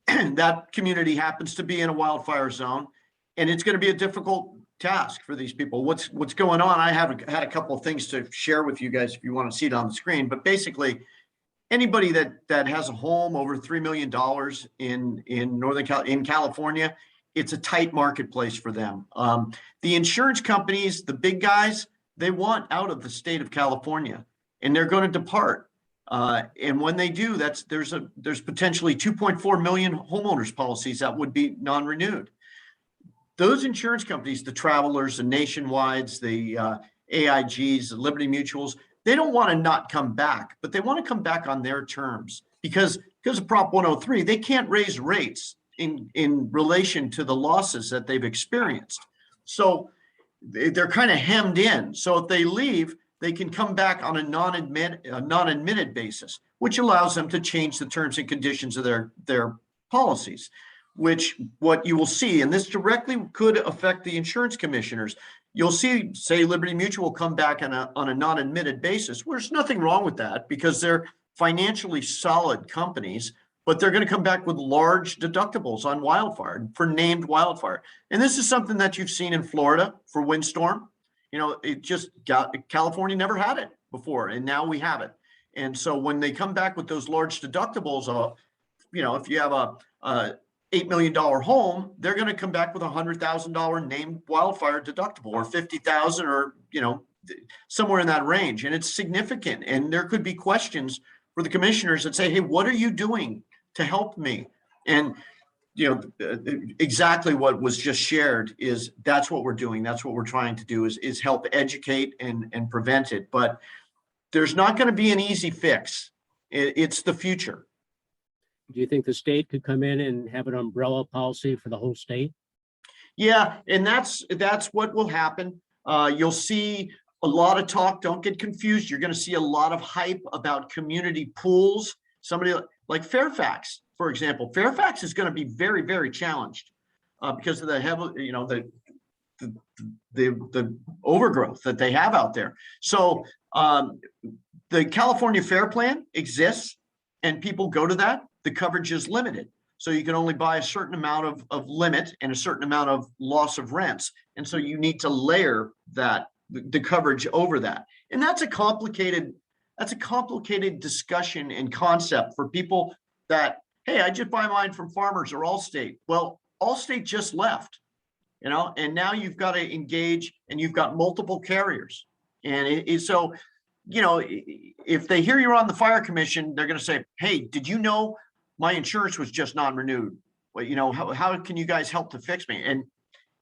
that community happens to be in a wildfire zone, and it's going to be a difficult task for these people. What's going on? I have had a couple of things to share with you guys if you want to see it on the screen, but basically anybody that has a home over $3 million in California, it's a tight marketplace for them. The insurance companies, the big guys, they want out of the state of California, and they're going to depart. And when they do, there's potentially 2.4 million homeowners policies that would be non-renewed. Those insurance companies, the Travelers, the Nationwides, the AIGs, the Liberty Mutuals, they don't want to not come back, but they want to come back on their terms because of Prop 103, they can't raise rates in relation to the losses that they've experienced. So they're kind of hemmed in. So if they leave, they can come back on a non-admitted basis, which allows them to change the terms and conditions of their policies, which what you will see, and this directly could affect the insurance commissioners. You'll see, say, Liberty Mutual come back on a non-admitted basis. Well, there's nothing wrong with that because they're financially solid companies, but they're going to come back with large deductibles on wildfire for named wildfire. And this is something that you've seen in Florida for windstorm. California never had it before, and now we have it. And so when they come back with those large deductibles, if you have a $8 million home, they're going to come back with $100,000 named wildfire deductible, or $50,000, or somewhere in that range. And it's significant. And there could be questions for the commissioners that say, "Hey, what are you doing to help me?" And exactly what was just shared is that's what we're doing. That's what we're trying to do is help educate and prevent it. But there's not going to be an easy fix. It's the future. Do you think the state could come in and have an umbrella policy for the whole state? Yeah, and that's what will happen. You'll see a lot of talk. Don't get confused. You're going to see a lot of hype about community pools. Somebody like Fairfax, for example. Fairfax is going to be very, very challenged because of the heavy, the overgrowth that they have out there. So the California Fair Plan exists, and people go to that. The coverage is limited. So you can only buy a certain amount of limit and a certain amount of loss of rents. And so you need to layer the coverage over that. And that's a complicated discussion and concept for people that, hey, I just buy mine from Farmers or Allstate. Well, Allstate just left, and now you've got to engage, and you've got multiple carriers. And so, if they hear you're on the fire commission, they're going to say, "Hey, did you know my insurance was just non-renewed? Well, how can you guys help to fix me?"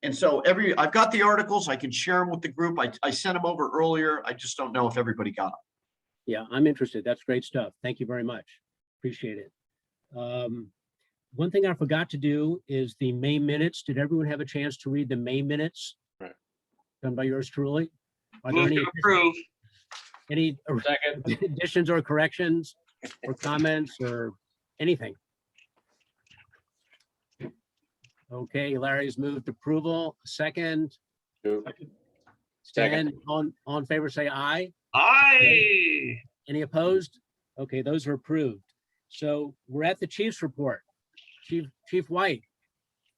And so I've got the articles. I can share them with the group. I sent them over earlier. I just don't know if everybody got them. Yeah, I'm interested. That's great stuff. Thank you very much. Appreciate it. One thing I forgot to do is the May minutes. Did everyone have a chance to read the May minutes? Right. Done by yours truly? Are there Move to approve. any Second. additions or corrections or comments or anything? Okay, Larry's moved approval. Second. Second. Stan, all in favor, say aye. Aye. Any opposed? Okay, those are approved. So we're at the chief's report. Chief White,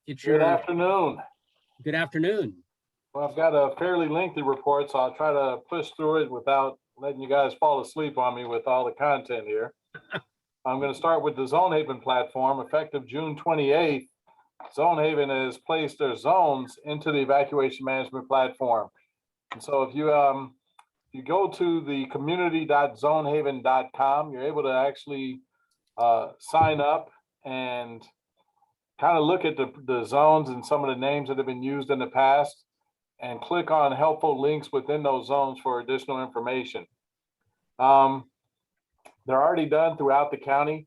it's Good afternoon. Good afternoon. Well, I've got a fairly lengthy report, so I'll try to push through it without letting you guys fall asleep on me with all the content here. I'm going to start with the Zonehaven platform. Effective June 28th, Zonehaven has placed their zones into the evacuation management platform. And so if you go to the community.zonehaven.com, you're able to actually sign up and kind of look at the zones and some of the names that have been used in the past, and click on helpful links within those zones for additional information. They're already done throughout the county,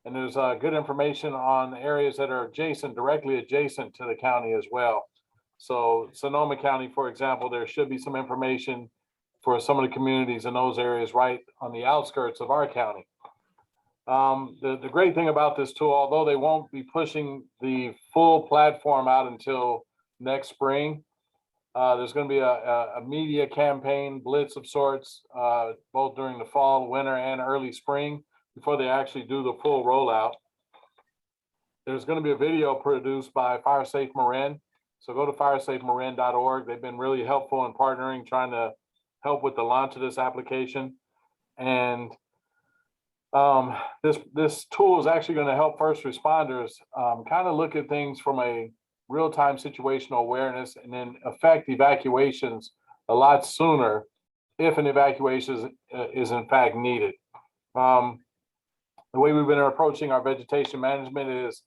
and there's good information on areas that are directly adjacent to the county as well. So Sonoma County, for example, there should be some information for some of the communities in those areas right on the outskirts of our county. The great thing about this tool, although they won't be pushing the full platform out until next spring, there's going to be a media campaign blitz of sorts, both during the fall, winter, and early spring before they actually do the full rollout. There's going to be a video produced by FireSafe Marin. So go to firesafemarin.org. They've been really helpful in partnering, trying to help with the launch of this application. And this tool is actually going to help first responders kind of look at things from a real-time situational awareness and then affect evacuations a lot sooner if an evacuation is in fact needed. The way we've been approaching our vegetation management is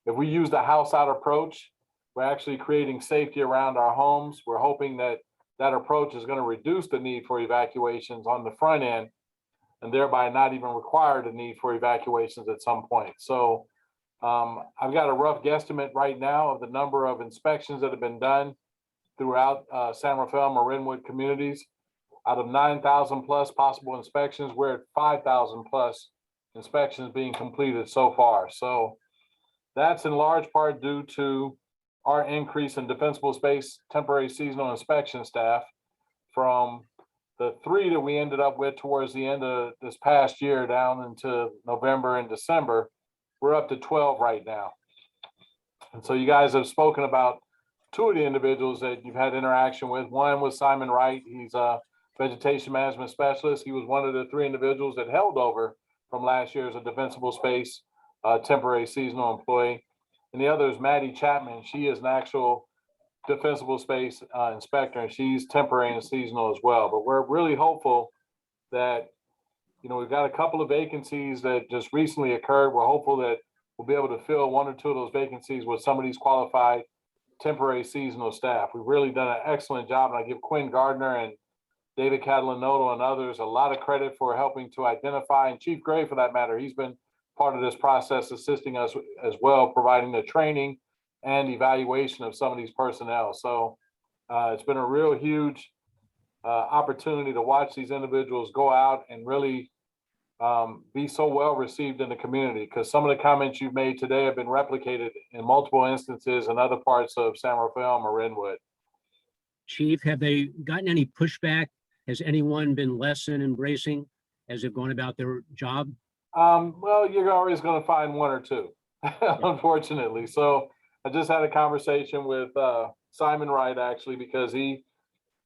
if we use the house out approach, we're actually creating safety around our homes. We're hoping that that approach is going to reduce the need for evacuations on the front end and thereby not even require the need for evacuations at some point. So I've got a rough guesstimate right now of the number of inspections that have been done throughout San Rafael, Marinwood communities. Out of 9,000 plus possible inspections, we're at 5,000 plus inspections being completed so far. So that's in large part due to our increase in defensible space temporary seasonal inspection staff from the 3 that we ended up with towards the end of this past year down into November and December. We're up to 12 right now. And so you guys have spoken about 2 of the individuals that you've had interaction with. One was Simon Wright. He's a vegetation management specialist. He was one of the 3 individuals that held over from last year as a defensible space temporary seasonal employee. And the other is Maddie Chapman. She is an actual defensible space inspector, and she's temporary and seasonal as well. But we're really hopeful that, you know, we've got a couple of vacancies that just recently occurred. We're hopeful that we'll be able to fill 1 or 2 of those vacancies with some of these qualified temporary seasonal staff. We've really done an excellent job, and I give Quinn Gardner and David Catalanoto and others a lot of credit for helping to identify, and Chief Gray for that matter. He's been part of this process, assisting us as well, providing the training and evaluation of some of these personnel. So it's been a real huge opportunity to watch these individuals go out and really be so well received in the community, because some of the comments you've made today have been replicated in multiple instances in other parts of San Rafael and Marinwood. Chief, have they gotten any pushback? Has anyone been less than embracing as they've gone about their job? Well, you're always going to find 1 or 2, unfortunately. So I just had a conversation with Simon Wright, actually, because he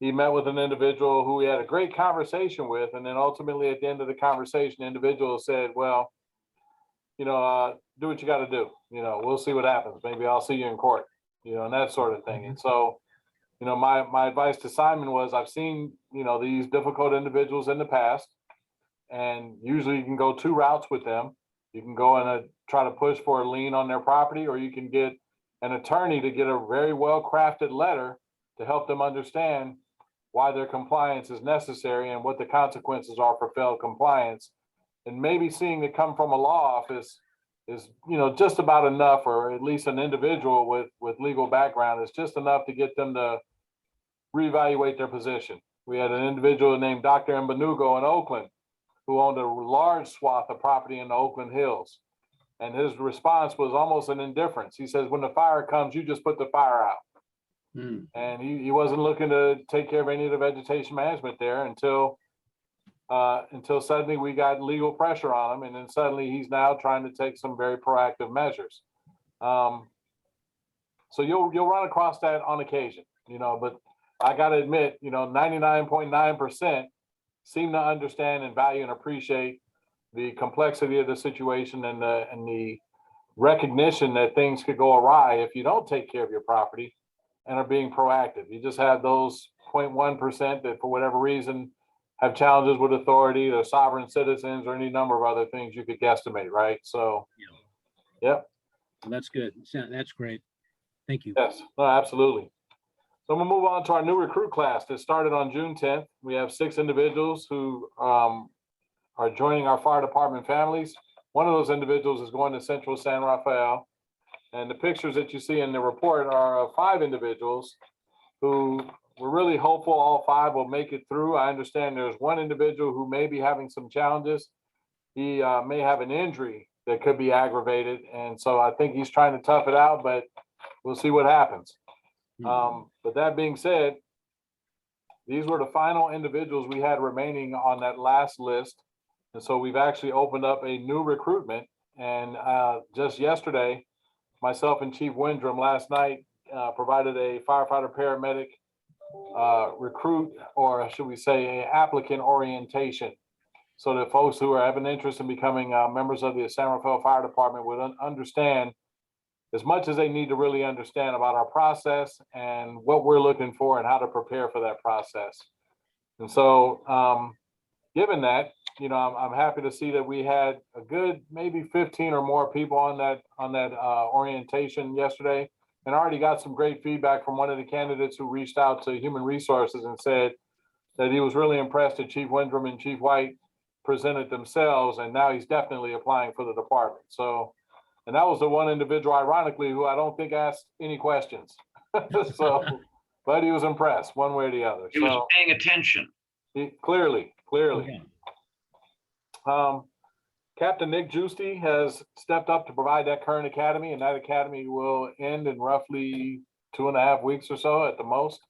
met with an individual who he had a great conversation with. And then ultimately at the end of the conversation, the individual said, well, you know, do what you got to do. You know, we'll see what happens. Maybe I'll see you in court, you know, and that sort of thing. And so, you know, my advice to Simon was, I've seen, you know, these difficult individuals in the past. And usually you can go 2 routes with them. You can go and try to push for a lien on their property, or you can get an attorney to get a very well crafted letter to help them understand why their compliance is necessary and what the consequences are for failed compliance. And maybe seeing it come from a law office is, you know, just about enough, or at least an individual with legal background is just enough to get them to reevaluate their position. We had an individual named Dr. Mbanugo in Oakland who owned a large swath of property in the Oakland Hills. And his response was almost an indifference. He says, when the fire comes, you just put the fire out. And he wasn't looking to take care of any of the vegetation management there until suddenly we got legal pressure on him. And then suddenly he's now trying to take some very proactive measures. So you'll run across that on occasion, you know, but I got to admit, you know, 99.9% seem to understand and value and appreciate the complexity of the situation and the recognition that things could go awry if you don't take care of your property and are being proactive. You just have those 0.1% that for whatever reason have challenges with authority, or sovereign citizens, or any number of other things you could guesstimate, right? So, yep. Well, that's good. That's great. Thank you. Yes, no, absolutely. So I'm gonna move on to our new recruit class that started on June 10th. We have 6 individuals who are joining our fire department families. One of those individuals is going to Central San Rafael. And the pictures that you see in the report are of 5 individuals who we're really hopeful all 5 will make it through. I understand there's one individual who may be having some challenges. He may have an injury that could be aggravated. And so I think he's trying to tough it out, but we'll see what happens. But that being said, these were the final individuals we had remaining on that last list. And so we've actually opened up a new recruitment. And just yesterday, myself and Chief Windrum last night provided a firefighter paramedic recruit, or should we say, an applicant orientation. So that folks who have an interest in becoming members of the San Rafael Fire Department would understand as much as they need to really understand about our process and what we're looking for and how to prepare for that process. And so given that, you know, I'm happy to see that we had a good maybe 15 or more people on that orientation yesterday, and already got some great feedback from one of the candidates who reached out to Human Resources and said that he was really impressed that Chief Windrum and Chief White presented themselves, and now he's definitely applying for the department. So, and that was the one individual, ironically, who I don't think asked any questions. So, but he was impressed one way or the other. He was paying attention. Clearly. Okay. Captain Nick Giusti has stepped up to provide that current academy, and that academy will end in roughly 2.5 weeks or so at the most.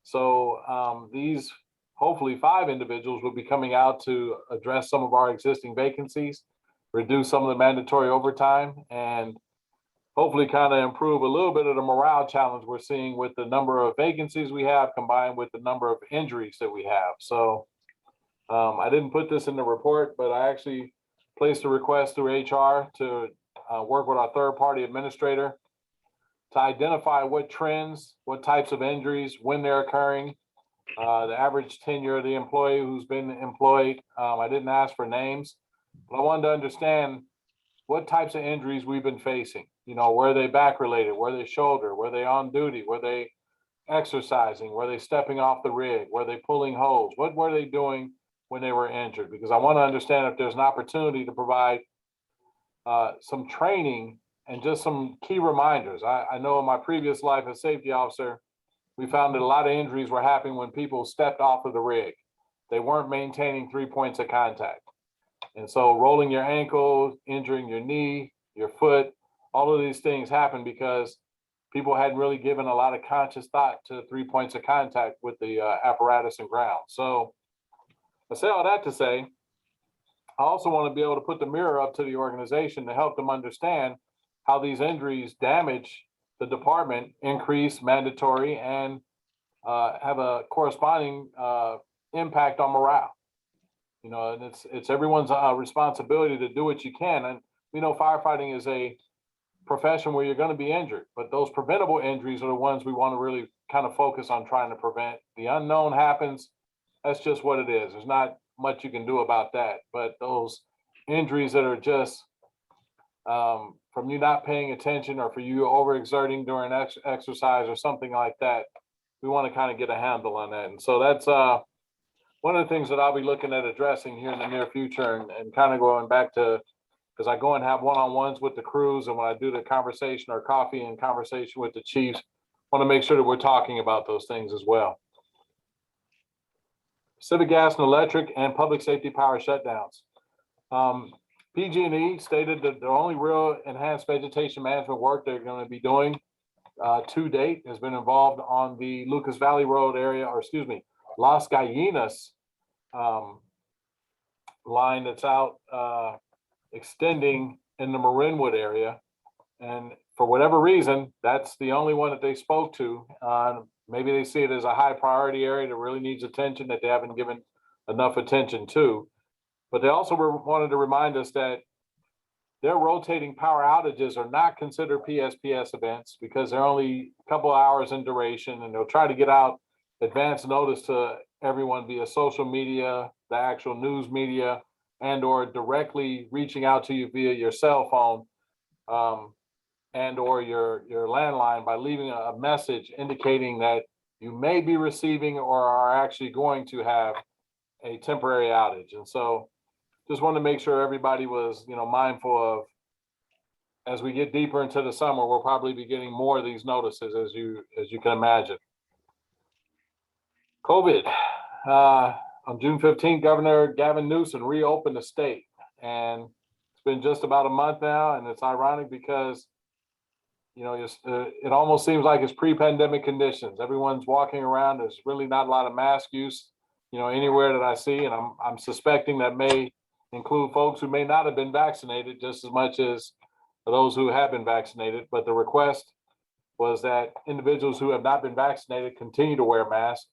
So these hopefully 5 individuals will be coming out to address some of our existing vacancies, reduce some of the mandatory overtime, and hopefully kind of improve a little bit of the morale challenge we're seeing with the number of vacancies we have combined with the number of injuries that we have. So I didn't put this in the report, but I actually placed a request through HR to work with our third-party administrator to identify what trends, what types of injuries, when they're occurring, the average tenure of the employee who's been employed. I didn't ask for names, but I wanted to understand what types of injuries we've been facing. You know, were they back related? Were they shoulder? Were they on duty? Were they exercising? Were they stepping off the rig? Were they pulling hose? What were they doing when they were injured? Because I want to understand if there's an opportunity to provide some training and just some key reminders. I know in my previous life as safety officer, we found that a lot of injuries were happening when people stepped off of the rig. They weren't maintaining 3 points of contact. And so rolling your ankle, injuring your knee, your foot, all of these things happen because people hadn't really given a lot of conscious thought to 3 points of contact with the apparatus and ground. So I say all that to say, I also want to be able to put the mirror up to the organization to help them understand how these injuries damage the department, increase mandatory, and have a corresponding impact on morale. You know, and it's everyone's responsibility to do what you can. And we know firefighting is a profession where you're going to be injured, but those preventable injuries are the ones we want to really kind of focus on trying to prevent. The unknown happens. That's just what it is. There's not much you can do about that. But those injuries that are just from you not paying attention or for you overexerting during exercise or something like that, we want to kind of get a handle on that. And so that's one of the things that I'll be looking at addressing here in the near future, and kind of going back to, because I go and have one-on-ones with the crews, and when I do the conversation or coffee and conversation with the chiefs, I want to make sure that we're talking about those things as well. Civic gas and electric and public safety power shutdowns. PG&E stated that the only real enhanced vegetation management work they're going to be doing to date has been involved on the Lucas Valley Road area, or excuse me, Las Gallinas line that's out extending in the Marinwood area. And for whatever reason, that's the only one that they spoke to. Maybe they see it as a high priority area that really needs attention that they haven't given enough attention to. But they also wanted to remind us that their rotating power outages are not considered PSPS events because they're only a couple of hours in duration, and they'll try to get out advance notice to everyone via social media, the actual news media, and or directly reaching out to you via your cell phone and or your landline by leaving a message indicating that you may be receiving or are actually going to have a temporary outage. And so just wanted to make sure everybody was, you know, mindful of, as we get deeper into the summer, we'll probably be getting more of these notices, as you can imagine. COVID. On June 15th, Governor Gavin Newsom reopened the state. And it's been just about a month now. And it's ironic because, you know, it almost seems like it's pre-pandemic conditions. Everyone's walking around. There's really not a lot of mask use, you know, anywhere that I see. And I'm suspecting that may include folks who may not have been vaccinated just as much as those who have been vaccinated. But the request was that individuals who have not been vaccinated continue to wear masks.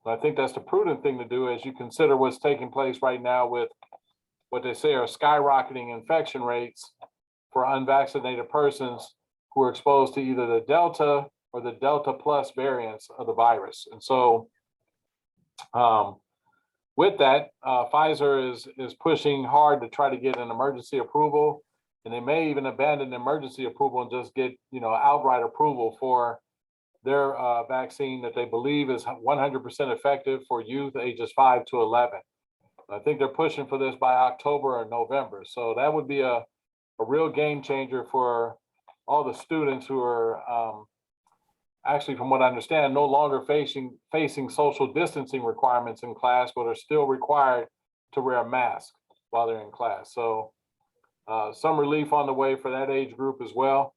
And I think that's the prudent thing to do as you consider what's taking place right now with what they say are skyrocketing infection rates for unvaccinated persons who are exposed to either the Delta or the Delta plus variants of the virus. And so with that, Pfizer is pushing hard to try to get an emergency approval, and they may even abandon the emergency approval and just get, you know, outright approval for their vaccine that they believe is 100% effective for youth ages 5 to 11. I think they're pushing for this by October or November. So that would be a real game changer for all the students who are actually, from what I understand, no longer facing social distancing requirements in class, but are still required to wear a mask while they're in class. So some relief on the way for that age group as well.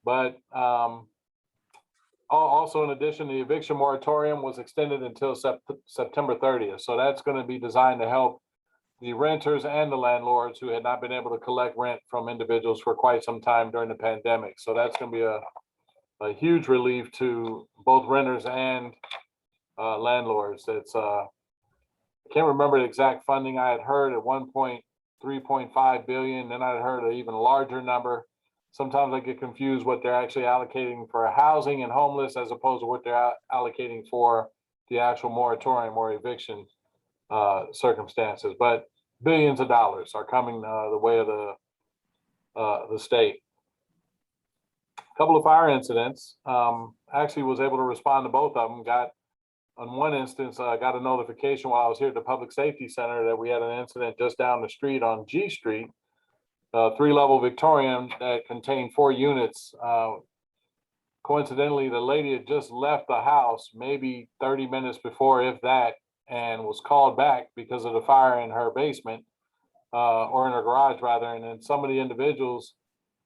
But also, in addition, the eviction moratorium was extended until September 30th. So that's going to be designed to help the renters and the landlords who had not been able to collect rent from individuals for quite some time during the pandemic. So that's going to be a huge relief to both renters and landlords. It's I can't remember the exact funding. I had heard at one point 3.5 billion. Then I had heard an even larger number. Sometimes I get confused what they're actually allocating for housing and homeless as opposed to what they're allocating for the actual moratorium or eviction circumstances. But billions of dollars are coming the way of the state. A couple of fire incidents. Actually was able to respond to both of them. On one instance, I got a notification while I was here at the Public Safety Center that we had an incident just down the street on G Street. 3-level Victorian that contained 4 units. Coincidentally, the lady had just left the house maybe 30 minutes before, if that, and was called back because of the fire in her basement, or in her garage rather. And then some of the individuals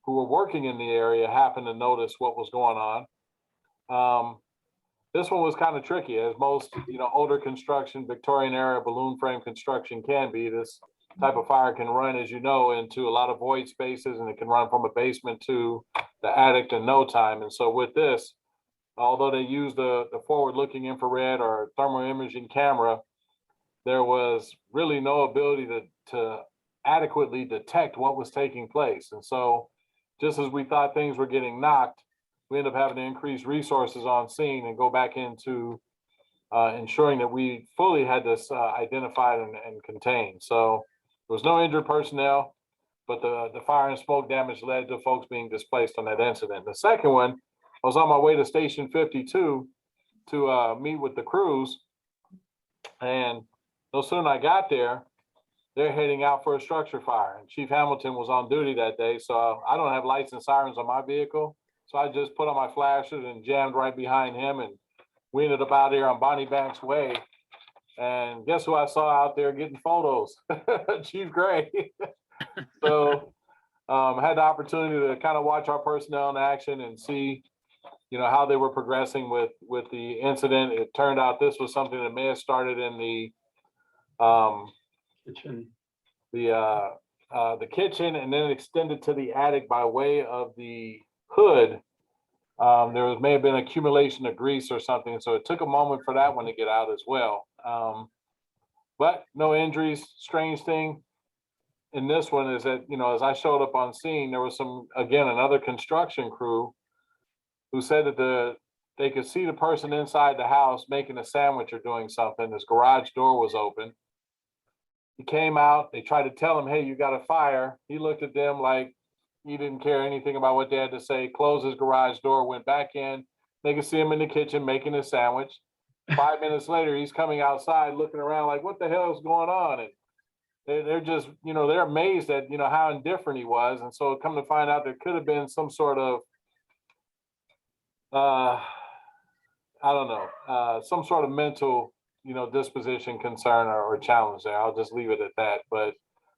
who were working in the area happened to notice what was going on. This one was kind of tricky, as most, you know, older construction, Victorian era balloon frame construction can be. This type of fire can run, as you know, into a lot of void spaces, and it can run from a basement to the attic in no time. And so with this, although they used the forward-looking infrared or thermal imaging camera, there was really no ability to adequately detect what was taking place. And so just as we thought things were getting knocked, we ended up having to increase resources on scene and go back into ensuring that we fully had this identified and contained. So there was no injured personnel, but the fire and smoke damage led to folks being displaced on that incident. The second one, I was on my way to Station 52 to meet with the crews, and no sooner I got there, they're heading out for a structure fire. And Chief Hamilton was on duty that day, so I don't have lights and sirens on my vehicle. So I just put on my flashers and jammed right behind him, and we ended up out there on Bonnie Banks Way. And guess who I saw out there getting photos? Chief Gray. So had the opportunity to kind of watch our personnel in action and see, you know, how they were progressing with the incident. It turned out this was something that may have started in the kitchen. The kitchen, and then extended to the attic by way of the hood. There may have been accumulation of grease or something, so it took a moment for that one to get out as well. But no injuries. Strange thing in this one is that, you know, as I showed up on scene, there was another construction crew who said that they could see the person inside the house making a sandwich or doing something. His garage door was open. He came out, they tried to tell him, hey, you got a fire. He looked at them like he didn't care anything about what they had to say, closed his garage door, went back in. They could see him in the kitchen making a sandwich. 5 minutes later, he's coming outside looking around like, what the hell is going on? And they're just, you know, they're amazed at, you know, how indifferent he was. And so come to find out there could have been some sort of, some sort of mental disposition, concern, or challenge there. I'll just leave it at that. But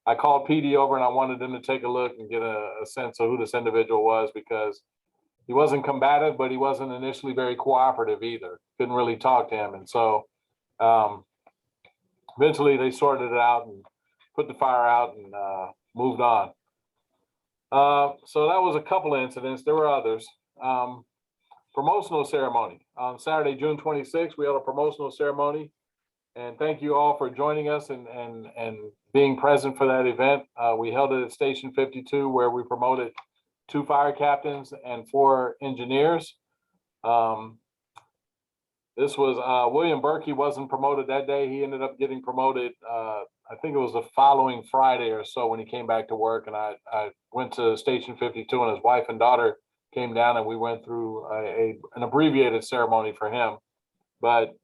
I called PD over and I wanted them to take a look and get a sense of who this individual was, because he wasn't combative, but he wasn't initially very cooperative either. Couldn't really talk to him. And so eventually they sorted it out and put the fire out and moved on. So that was a couple of incidents. There were others. Promotional ceremony. On Saturday, June 26th, we held a promotional ceremony. And thank you all for joining us and being present for that event. We held it at Station 52, where we promoted 2 fire captains and 4 engineers. This was William Berkey wasn't promoted that day. He ended up getting promoted, I think it was the following Friday or so when he came back to work. And I went to Station 52 and his wife and daughter came down and we went through an abbreviated ceremony for him. But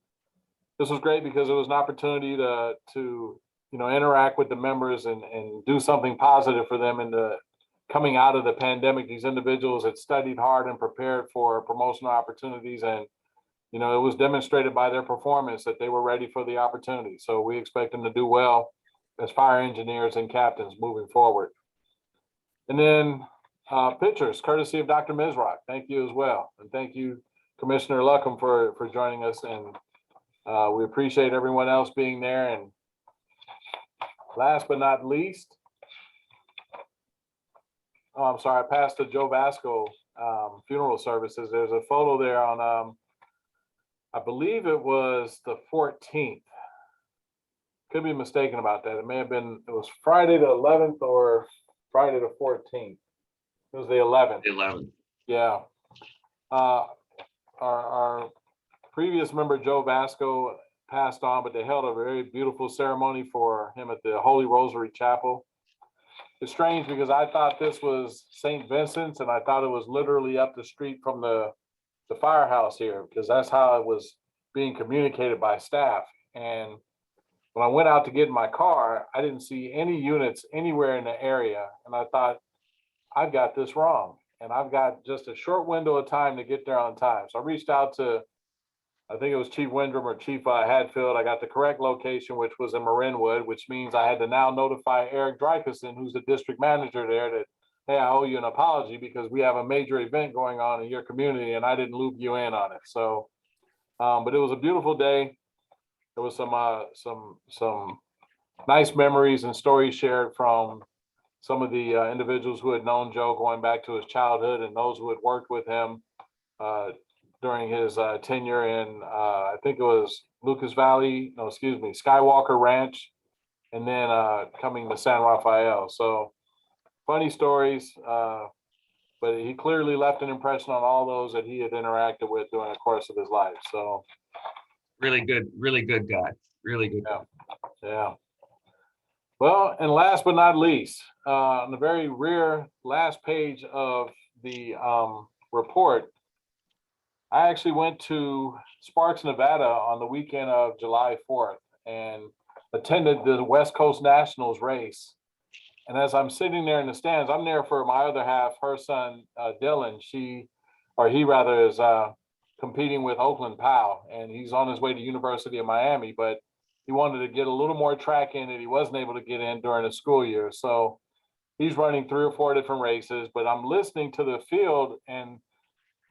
this was great because it was an opportunity to interact with the members and do something positive for them in the coming out of the pandemic. These individuals had studied hard and prepared for promotional opportunities, and it was demonstrated by their performance that they were ready for the opportunity. So we expect them to do well as fire engineers and captains moving forward. And then pictures, courtesy of Dr. Mizrock. Thank you as well. And thank you, Commissioner Luckham, for joining us. And we appreciate everyone else being there. And last but not least, I'm sorry, I passed the Joe Vasco funeral services. There's a photo there on, I believe it was the 14th. Could be mistaken about that. It may have been, it was Friday the 11th or Friday the 14th. It was the 11th. The 11th. Yeah. Our previous member, Joe Vasco, passed on, but they held a very beautiful ceremony for him at the Holy Rosary Chapel. It's strange because I thought this was St. Vincent's, and I thought it was literally up the street from the firehouse here, because that's how it was being communicated by staff. And when I went out to get in my car, I didn't see any units anywhere in the area. And I thought, I've got this wrong. And I've got just a short window of time to get there on time. So I reached out to, I think it was Chief Windrum or Chief Hadfield. I got the correct location, which was in Marinwood, which means I had to now notify Eric Drykerson, who's the district manager there, that, hey, I owe you an apology because we have a major event going on in your community and I didn't loop you in on it. So, but it was a beautiful day. There was some nice memories and stories shared from some of the individuals who had known Joe going back to his childhood and those who had worked with him during his tenure in, I think it was Skywalker Ranch, and then coming to San Rafael. So funny stories, but he clearly left an impression on all those that he had interacted with during the course of his life. So Really good guy. Really good guy. yeah. Well, and last but not least, on the very rear last page of the report, I actually went to Sparks, Nevada on the weekend of July 4th and attended the West Coast Nationals race. And as I'm sitting there in the stands, I'm there for my other half, her son, Dylan. He is competing with Oakland Powell, and he's on his way to University of Miami, but he wanted to get a little more track in that he wasn't able to get in during the school year. So he's running 3 or 4 different races, but I'm listening to the field and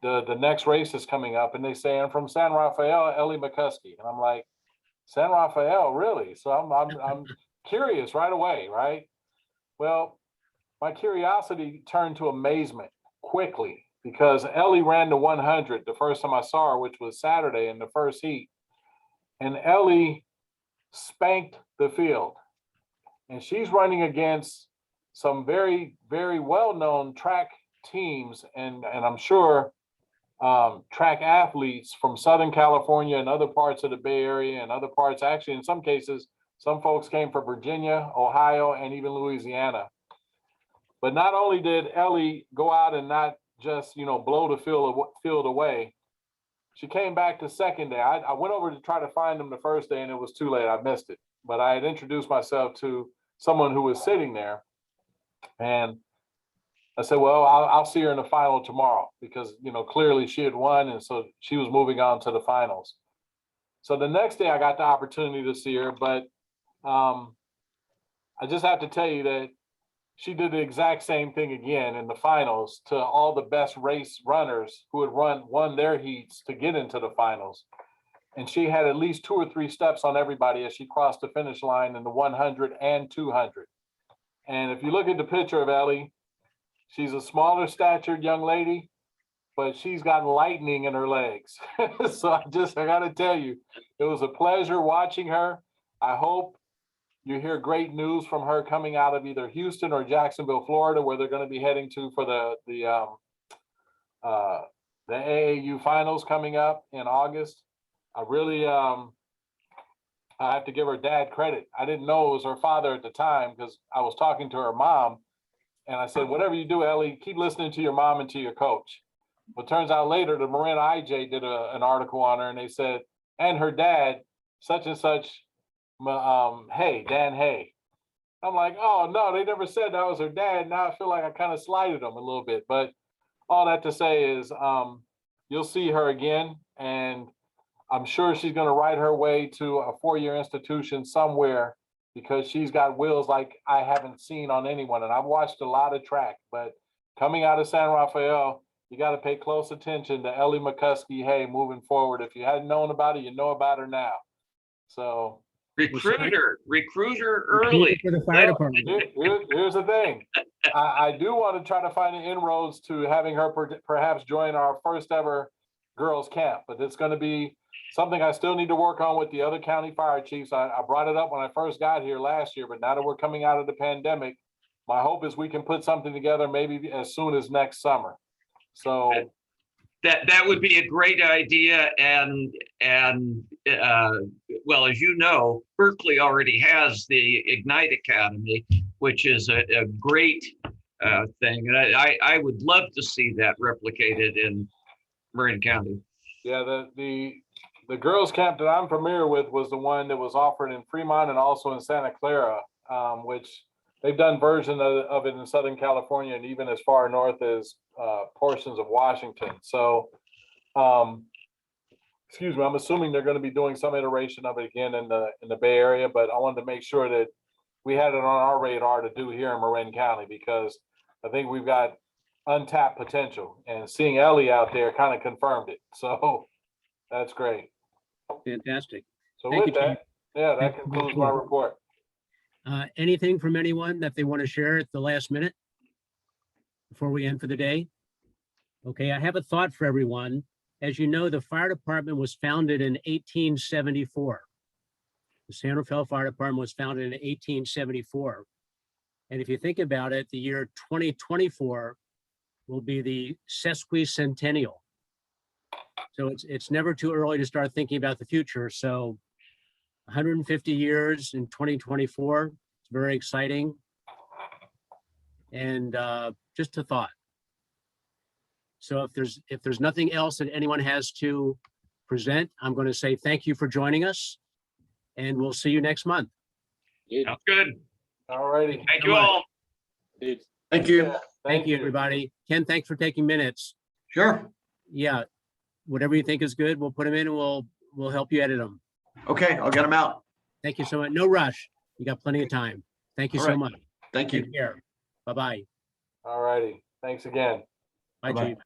the next race is coming up and they say, I'm from San Rafael, Ellie McCuskey. And I'm like, San Rafael, really? So I'm curious right away, right? Well, my curiosity turned to amazement quickly because Ellie ran the 100 the first time I saw her, which was Saturday in the first heat. And Ellie spanked the field. And she's running against some very, very well-known track teams and I'm sure track athletes from Southern California and other parts of the Bay Area and other parts. Actually, in some cases, some folks came from Virginia, Ohio, and even Louisiana. But not only did Ellie go out and not just, blow the field away, she came back the second day. I went over to try to find them the first day and it was too late. I missed it. But I had introduced myself to someone who was sitting there and I said, well, I'll see her in the final tomorrow because, clearly she had won. And so she was moving on to the finals. So the next day I got the opportunity to see her, but I just have to tell you that she did the exact same thing again in the finals to all the best race runners who had won their heats to get into the finals. And she had at least 2 or 3 steps on everybody as she crossed the finish line in the 100 and 200. And if you look at the picture of Ellie, she's a smaller statured young lady, but she's got lightning in her legs. So I gotta tell you, it was a pleasure watching her. I hope you hear great news from her coming out of either Houston or Jacksonville, Florida, where they're going to be heading to for the AAU finals coming up in August. I really, I have to give her dad credit. I didn't know it was her father at the time because I was talking to her mom, and I said, whatever you do, Ellie, keep listening to your mom and to your coach. But turns out later, the Marin IJ did an article on her, and they said, and her dad, such and such, Hay, Dan Hay. I'm like, oh no, they never said that was her dad. Now I feel like I kind of slighted them a little bit. But all that to say is you'll see her again, and I'm sure she's going to ride her way to a 4-year institution somewhere because she's got wheels like I haven't seen on anyone. And I've watched a lot of track, but coming out of San Rafael, you got to pay close attention to Ellie McCuskey Hay moving forward. If you hadn't known about it, you know about her now. So recruiter early. For the fire department. Here's the thing. I do want to try to find an inroads to having her perhaps join our first ever girls camp, but it's going to be something I still need to work on with the other county fire chiefs. I brought it up when I first got here last year, but now that we're coming out of the pandemic, my hope is we can put something together maybe as soon as next summer. So that would be a great idea, and well, as you know, Berkeley already has the Ignite Academy, which is a great thing, and I would love to see that replicated in Marin County. Yeah, the girls camp that I'm familiar with was the one that was offered in Fremont and also in Santa Clara, which they've done versions of it in Southern California and even as far north as portions of Washington. So, excuse me, I'm assuming they're going to be doing some iteration of it again in the Bay Area, but I wanted to make sure that we had it on our radar to do here in Marin County because I think we've got untapped potential, and seeing Ellie out there kind of confirmed it. So that's great. Fantastic. So Thank with you, that, Chief. yeah, that concludes my report. Anything from anyone that they want to share at the last minute before we end for the day? Okay, I have a thought for everyone. As you know, the fire department was founded in 1874. The San Rafael Fire Department was founded in 1874. And if you think about it, the year 2024 will be the sesquicentennial. So it's never too early to start thinking about the future. So 150 years in 2024, it's very exciting. And just a thought. So if there's nothing else that anyone has to present, I'm going to say thank you for joining us, and we'll see you next month. Sounds good. All righty. Thank you all. Thank you. Yeah, Thank you, everybody. Ken, thanks for taking minutes. Sure. Yeah, whatever you think is good, we'll put them in and we'll help you edit them. Okay, I'll get them out. Thank you so much. No rush. You got plenty of time. Thank you All so right. much. Thank you. Take care. Bye-bye. All righty. Thanks again. Bye, Bye-bye. Chief.